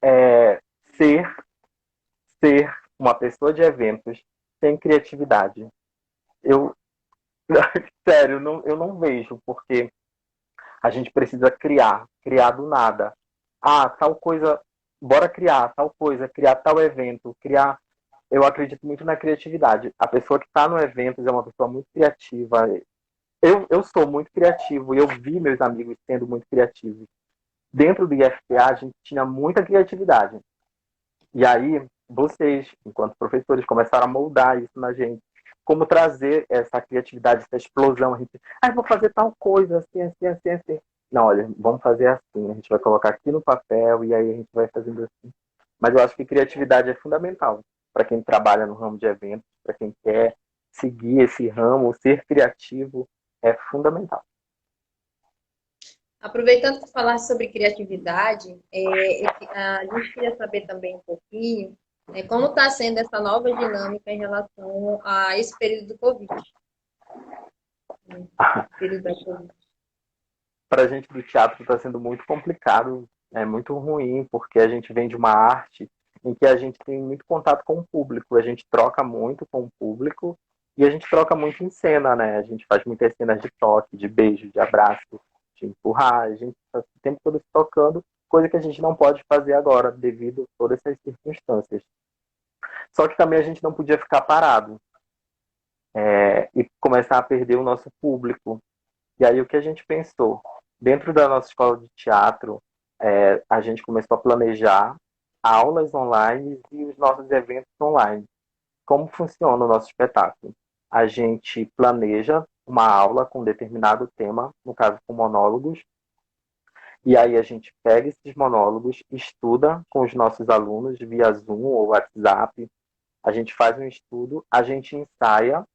ser, ser uma pessoa de eventos sem criatividade. Eu, sério, eu não vejo, porque a gente precisa criar do nada. Ah, tal coisa, bora criar tal coisa, criar tal evento, criar. Eu acredito muito na criatividade. A pessoa que está no evento é uma pessoa muito criativa. Eu sou muito criativo e eu vi meus amigos sendo muito criativos. Dentro do IFPA, a gente tinha muita criatividade. E aí, vocês, enquanto professores, começaram a moldar isso na gente. Como trazer essa criatividade, essa explosão. A gente, vou fazer tal coisa, assim, assim, assim, assim. Não, olha, vamos fazer assim. A gente vai colocar aqui no papel e aí a gente vai fazendo assim. Mas eu acho que criatividade é fundamental para quem trabalha no ramo de eventos, para quem quer seguir esse ramo, ser criativo é fundamental. Aproveitando que falaste sobre criatividade, a gente queria saber também um pouquinho como está sendo essa nova dinâmica em relação a esse período do Covid. Período da Covid. Para a gente do teatro está sendo muito complicado, é muito ruim, porque a gente vem de uma arte em que a gente tem muito contato com o público, a gente troca muito com o público e a gente troca muito em cena, né? A gente faz muitas cenas de toque, de beijo, de abraço, de empurrar, a gente está o tempo todo se tocando, coisa que a gente não pode fazer agora, devido a todas essas circunstâncias. Só que também a gente não podia ficar parado e começar a perder o nosso público. E aí o que a gente pensou? Dentro da nossa escola de teatro, a gente começou a planejar aulas online e os nossos eventos online. Como funciona o nosso espetáculo? A gente planeja uma aula com determinado tema, no caso com monólogos, e aí a gente pega esses monólogos, estuda com os nossos alunos via Zoom ou WhatsApp, a gente faz um estudo, a gente ensaia,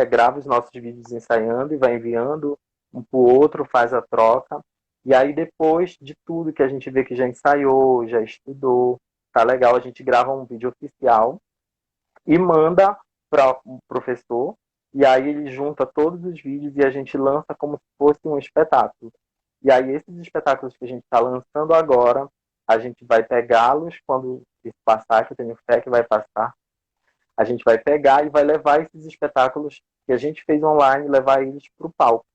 grava os nossos vídeos ensaiando e vai enviando um para o outro, faz a troca. E aí, depois de tudo que a gente vê que já ensaiou, já estudou, tá legal, a gente grava um vídeo oficial e manda para o professor. E aí ele junta todos os vídeos e a gente lança como se fosse um espetáculo. E aí, esses espetáculos que a gente está lançando agora, a gente vai pegá-los quando isso passar, que eu tenho fé que vai passar, a gente vai pegar e vai levar esses espetáculos que a gente fez online, levar eles para o palco.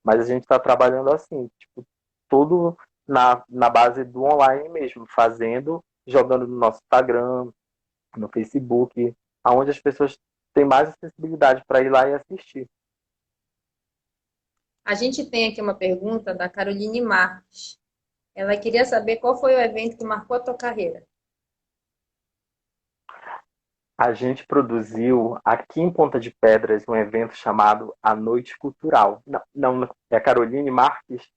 Mas a gente está trabalhando assim, tipo, tudo na base do online mesmo, fazendo, jogando no nosso Instagram, no Facebook, aonde as pessoas têm mais acessibilidade para ir lá e assistir. A gente tem aqui uma pergunta da Caroline Marques. Ela queria saber qual foi o evento que marcou a tua carreira. A gente produziu aqui em Ponta de Pedras um evento chamado A Noite Cultural. Não, é a Caroline Marques?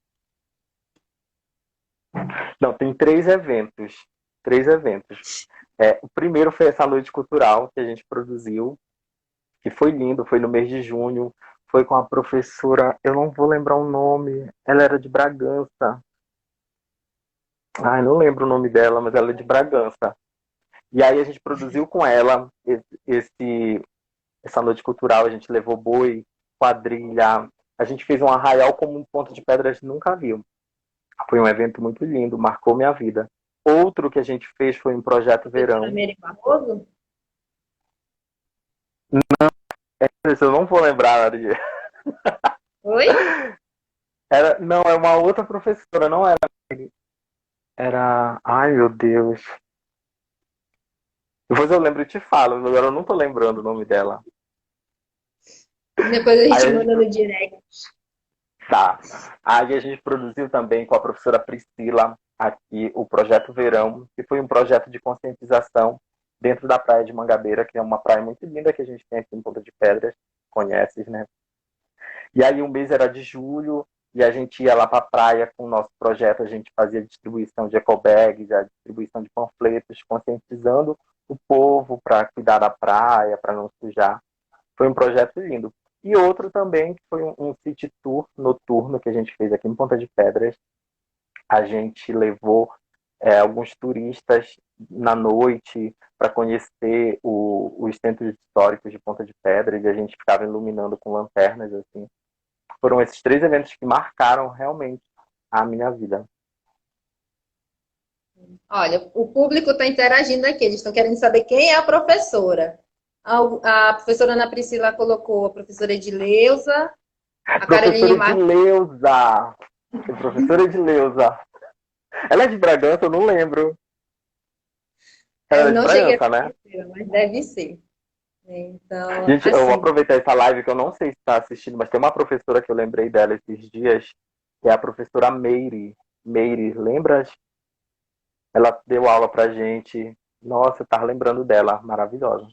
Não, tem 3 eventos. 3 eventos. O primeiro foi essa Noite Cultural que a gente produziu, que foi lindo, foi no mês de junho. Foi com a professora, eu não vou lembrar o nome, ela era de Bragança. Ai, não lembro o nome dela, mas ela é de Bragança. E aí a gente produziu com ela essa noite cultural, a gente levou boi, quadrilha, a gente fez um arraial como um Ponto de Pedras nunca viu. Foi um evento muito lindo, marcou minha vida. Outro que a gente fez foi um projeto verão. Mary Barroso? Eu não vou lembrar, Ari. Oi? Não, é uma outra professora, não era. Ai, meu Deus. Depois eu lembro e te falo, agora eu não tô lembrando o nome dela. Depois a gente manda no direct. Tá. Aí a gente produziu também com a professora Priscila aqui o Projeto Verão, que foi um projeto de conscientização dentro da praia de Mangabeira, que é uma praia muito linda que a gente tem aqui em Ponta de Pedras, conheces, né? E aí um mês era de julho, e a gente ia lá para a praia com o nosso projeto, a gente fazia distribuição de ecobags, a distribuição de panfletos, conscientizando o povo para cuidar da praia, para não sujar. Foi um projeto lindo. E outro também, que foi um city tour noturno que a gente fez aqui em Ponta de Pedras, A gente levou alguns turistas na noite para conhecer os centros históricos de Ponta de Pedra e a gente ficava iluminando com lanternas, assim. Foram esses 3 eventos que marcaram realmente a minha vida. Olha, o público está interagindo aqui, eles estão querendo saber quem é a professora. A professora Ana Priscila colocou a professora Edileuza, a Caroline Professora Marques. Edileuza! Professora Edileuza! Ela é de Bragança, eu não lembro. Ela Eu é de não cheguei a Bragança, né? conhecer, mas deve ser. Então, Gente, eu vou assim, aproveitar essa live que eu não sei se está assistindo, mas tem uma professora que eu lembrei dela esses dias, que é a professora Meire. Meire, lembra? Ela deu aula pra gente. Nossa, eu tava lembrando dela, maravilhosa.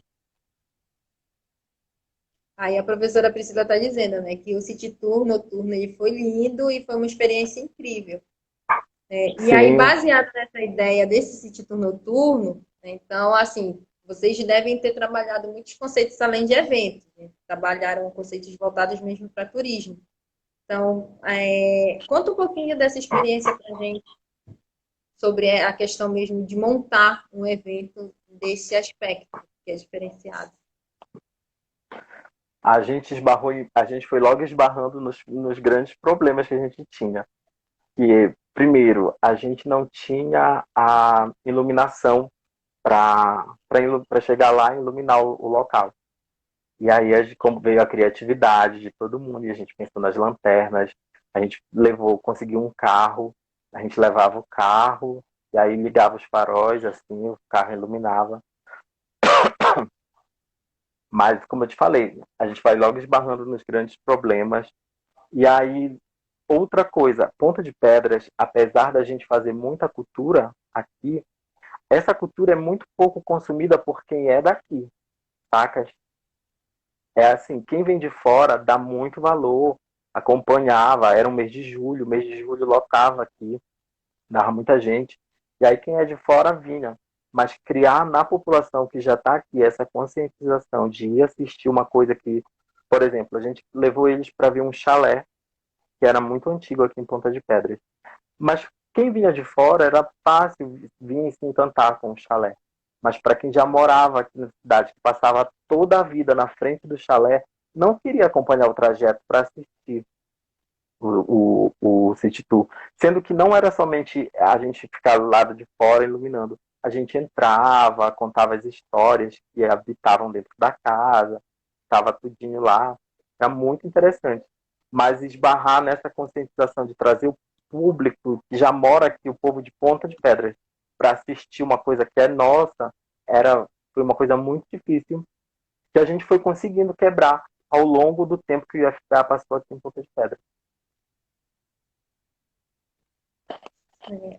aí a professora Priscila está dizendo, né, que o City Tour noturno ele foi lindo e foi uma experiência incrível. E aí, Sim, baseado nessa ideia desse City Tour noturno, né, então, assim, vocês devem ter trabalhado muitos conceitos além de eventos, né? Trabalharam conceitos voltados mesmo para turismo. Então, conta um pouquinho dessa experiência para a gente, sobre a questão mesmo de montar um evento desse aspecto, que é diferenciado. a gente foi logo esbarrando nos grandes problemas que a gente tinha. Que, primeiro, a gente não tinha a iluminação para chegar lá e iluminar o local. E aí, como veio a criatividade de todo mundo, e a gente pensou nas lanternas, a gente conseguiu um carro, a gente levava o carro, e aí ligava os faróis, assim, o carro iluminava. Mas, como eu te falei, a gente vai logo esbarrando nos grandes problemas. E aí, outra coisa, Ponta de Pedras, apesar da gente fazer muita cultura aqui, essa cultura é muito pouco consumida por quem é daqui, sacas? É assim, quem vem de fora dá muito valor, acompanhava, era um mês de julho lotava aqui, dava muita gente. E aí quem é de fora vinha. Mas criar na população que já está aqui essa conscientização de ir assistir uma coisa que, por exemplo, a gente levou eles para ver um chalé, que era muito antigo aqui em Ponta de Pedras. Mas quem vinha de fora era fácil vir e se encantar com o chalé. Mas para quem já morava aqui na cidade, que passava toda a vida na frente do chalé, não queria acompanhar o trajeto para assistir o City Tour. Sendo que não era somente a gente ficar do lado de fora iluminando. A gente entrava, contava as histórias que habitavam dentro da casa, estava tudinho lá. Era muito interessante. Mas esbarrar nessa conscientização de trazer o público que já mora aqui, o povo de Ponta de Pedras, para assistir uma coisa que é nossa, foi uma coisa muito difícil que a gente foi conseguindo quebrar ao longo do tempo que o IFPA passou aqui em Ponta de Pedras.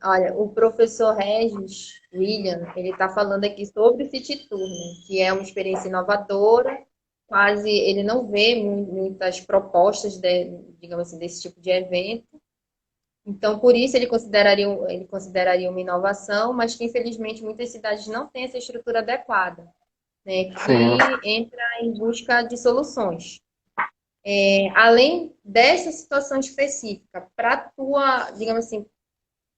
Olha, o professor Regis William, ele está falando aqui sobre o City Tour, né? Que é uma experiência inovadora, quase ele não vê muitas propostas, digamos assim, desse tipo de evento. Então, por isso ele consideraria uma inovação, mas que infelizmente muitas cidades não têm essa estrutura adequada, né? Sim. Que entra em busca de soluções. Além dessa situação específica, para a tua, digamos assim,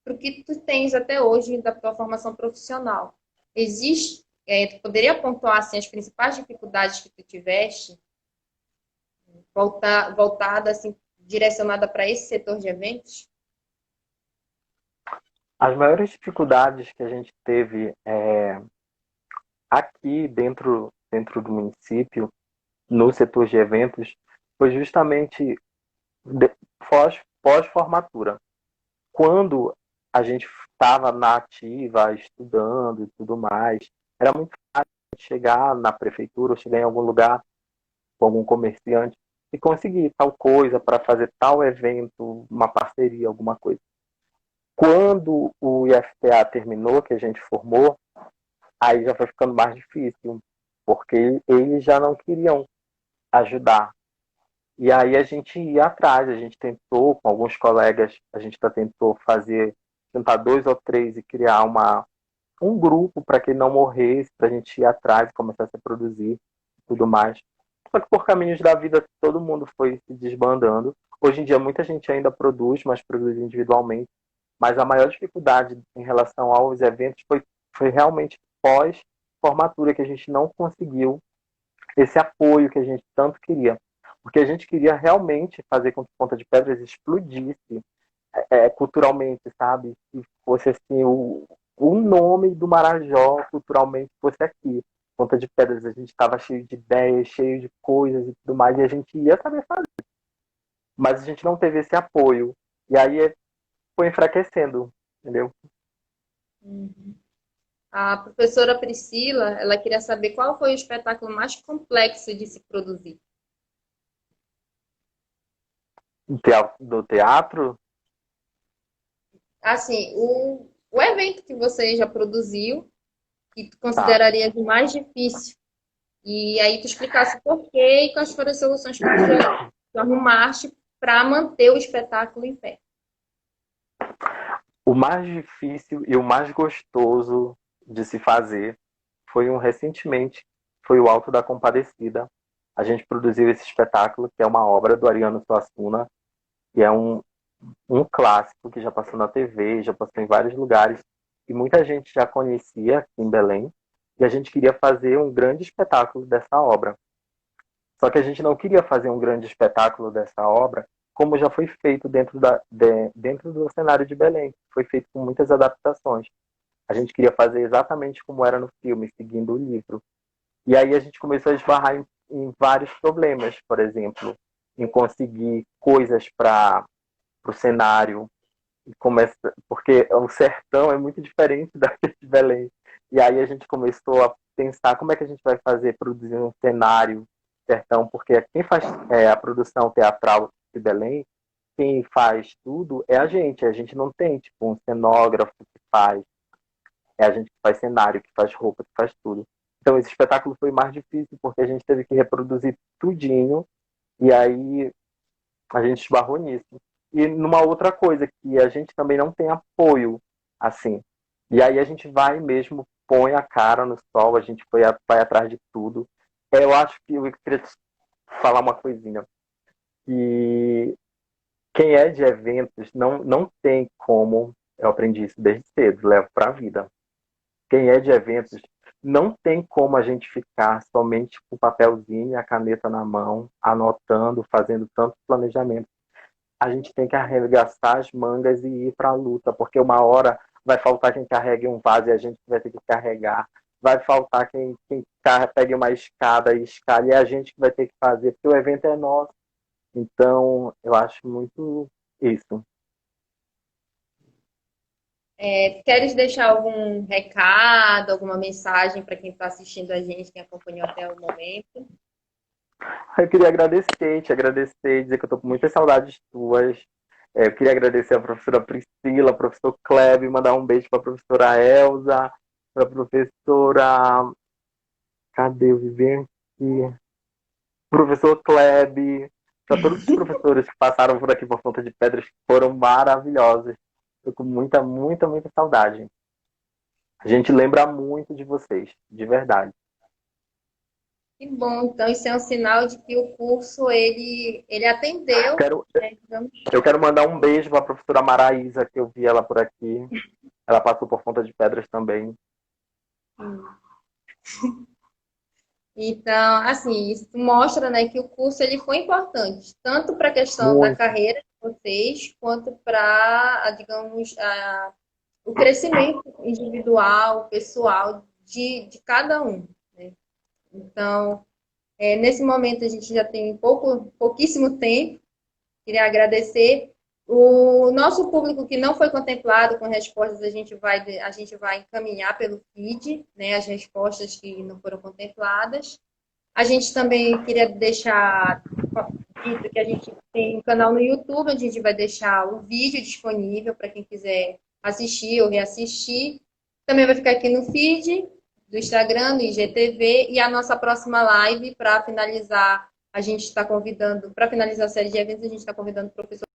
para o que tu tens até hoje da tua formação profissional. Tu poderia pontuar assim, as principais dificuldades que tu tiveste, voltada, assim, direcionada para esse setor de eventos? As maiores dificuldades que a gente teve aqui dentro do município, no setor de eventos, foi justamente pós-formatura. Quando a gente estava na ativa, estudando e tudo mais, era muito fácil chegar na prefeitura ou chegar em algum lugar com algum comerciante e conseguir tal coisa para fazer tal evento, uma parceria, alguma coisa. Quando o IFTA terminou, que a gente formou, aí já foi ficando mais difícil, porque eles já não queriam ajudar. E aí a gente ia atrás, a gente tentou, com alguns colegas, a gente tentou tentar 2 ou 3 e criar um grupo para que ele não morresse, para a gente ir atrás e começar a produzir e tudo mais. Só que por caminhos da vida, todo mundo foi se desbandando. Hoje em dia, muita gente ainda produz, mas produz individualmente. Mas a maior dificuldade em relação aos eventos foi realmente pós-formatura, que a gente não conseguiu esse apoio que a gente tanto queria. Porque a gente queria realmente fazer com que Ponta de Pedras explodisse culturalmente, sabe? Que fosse assim, o nome do Marajó culturalmente fosse aqui. Ponta de Pedras, a gente estava cheio de ideias, cheio de coisas e tudo mais, e a gente ia saber fazer. Mas a gente não teve esse apoio. E aí foi enfraquecendo, entendeu? Uhum. A professora Priscila, ela queria saber qual foi o espetáculo mais complexo de se produzir. Do teatro, Assim, o evento que você já produziu, que tu tá. consideraria o mais difícil, e aí tu explicasse por quê e quais foram as soluções que tu arrumaste para manter o espetáculo em pé. O mais difícil e o mais gostoso de se fazer recentemente, foi o Alto da Compadecida. A gente produziu esse espetáculo, que é uma obra do Ariano Suassuna, que é um clássico que já passou na TV, já passou em vários lugares, e muita gente já conhecia aqui em Belém, e a gente queria fazer um grande espetáculo dessa obra. Só que a gente não queria fazer um grande espetáculo dessa obra, como já foi feito dentro do cenário de Belém. Foi feito com muitas adaptações. A gente queria fazer exatamente como era no filme, seguindo o livro. E aí a gente começou a esbarrar em vários problemas, por exemplo, em conseguir coisas para o cenário, porque o sertão é muito diferente daqui de Belém. E aí a gente começou a pensar como é que a gente vai fazer, produzir um cenário sertão, porque quem faz a produção teatral de Belém, quem faz tudo é a gente não tem tipo um cenógrafo que faz, é a gente que faz cenário, que faz roupa, que faz tudo. Então esse espetáculo foi mais difícil porque a gente teve que reproduzir tudinho e aí a gente esbarrou nisso. E numa outra coisa, que a gente também não tem apoio, assim. E aí a gente vai mesmo, põe a cara no sol, a gente vai atrás de tudo. Eu acho que eu queria falar uma coisinha. Que quem é de eventos não tem como, eu aprendi isso desde cedo, levo para a vida. Quem é de eventos não tem como a gente ficar somente com o papelzinho e a caneta na mão, anotando, fazendo tanto planejamento. A gente tem que arregaçar as mangas e ir para a luta, porque uma hora vai faltar quem carregue um vaso e a gente vai ter que carregar. Vai faltar quem pegue uma escada e escale, e é a gente que vai ter que fazer, porque o evento é nosso. Então, eu acho muito isso. Queres deixar algum recado, alguma mensagem para quem está assistindo a gente, quem acompanhou até o momento? Eu queria agradecer, te agradecer, dizer que eu estou com muitas saudades tuas. Eu queria agradecer a professora Priscila, ao professor Kleber, mandar um beijo para a professora Elza, para a professora. Cadê o Viver aqui? Professor Kleber, para todos os professores que passaram por aqui por Ponta de Pedras, que foram maravilhosos. Estou com muita, muita, muita saudade. A gente lembra muito de vocês, de verdade. Que bom, então isso é um sinal de que o curso ele atendeu, Quero, né, digamos. eu quero mandar um beijo para a professora Maraísa, que eu vi ela por aqui. Ela passou por Ponta de Pedras também. Então, assim, isso mostra, né, que o curso ele foi importante, tanto para a questão da Muito. carreira de vocês, quanto para, digamos, o crescimento individual, pessoal de cada um, né? Então, nesse momento a gente já tem pouquíssimo tempo. Queria agradecer. O nosso público que não foi contemplado com respostas, a gente vai encaminhar pelo feed, né, as respostas que não foram contempladas. A gente também queria deixar dito que a gente tem um canal no YouTube, onde a gente vai deixar o vídeo disponível para quem quiser assistir ou reassistir. Também vai ficar aqui no feed do Instagram, no IGTV, e a nossa próxima live, para finalizar, a gente está convidando, para finalizar a série de eventos, a gente está convidando o professor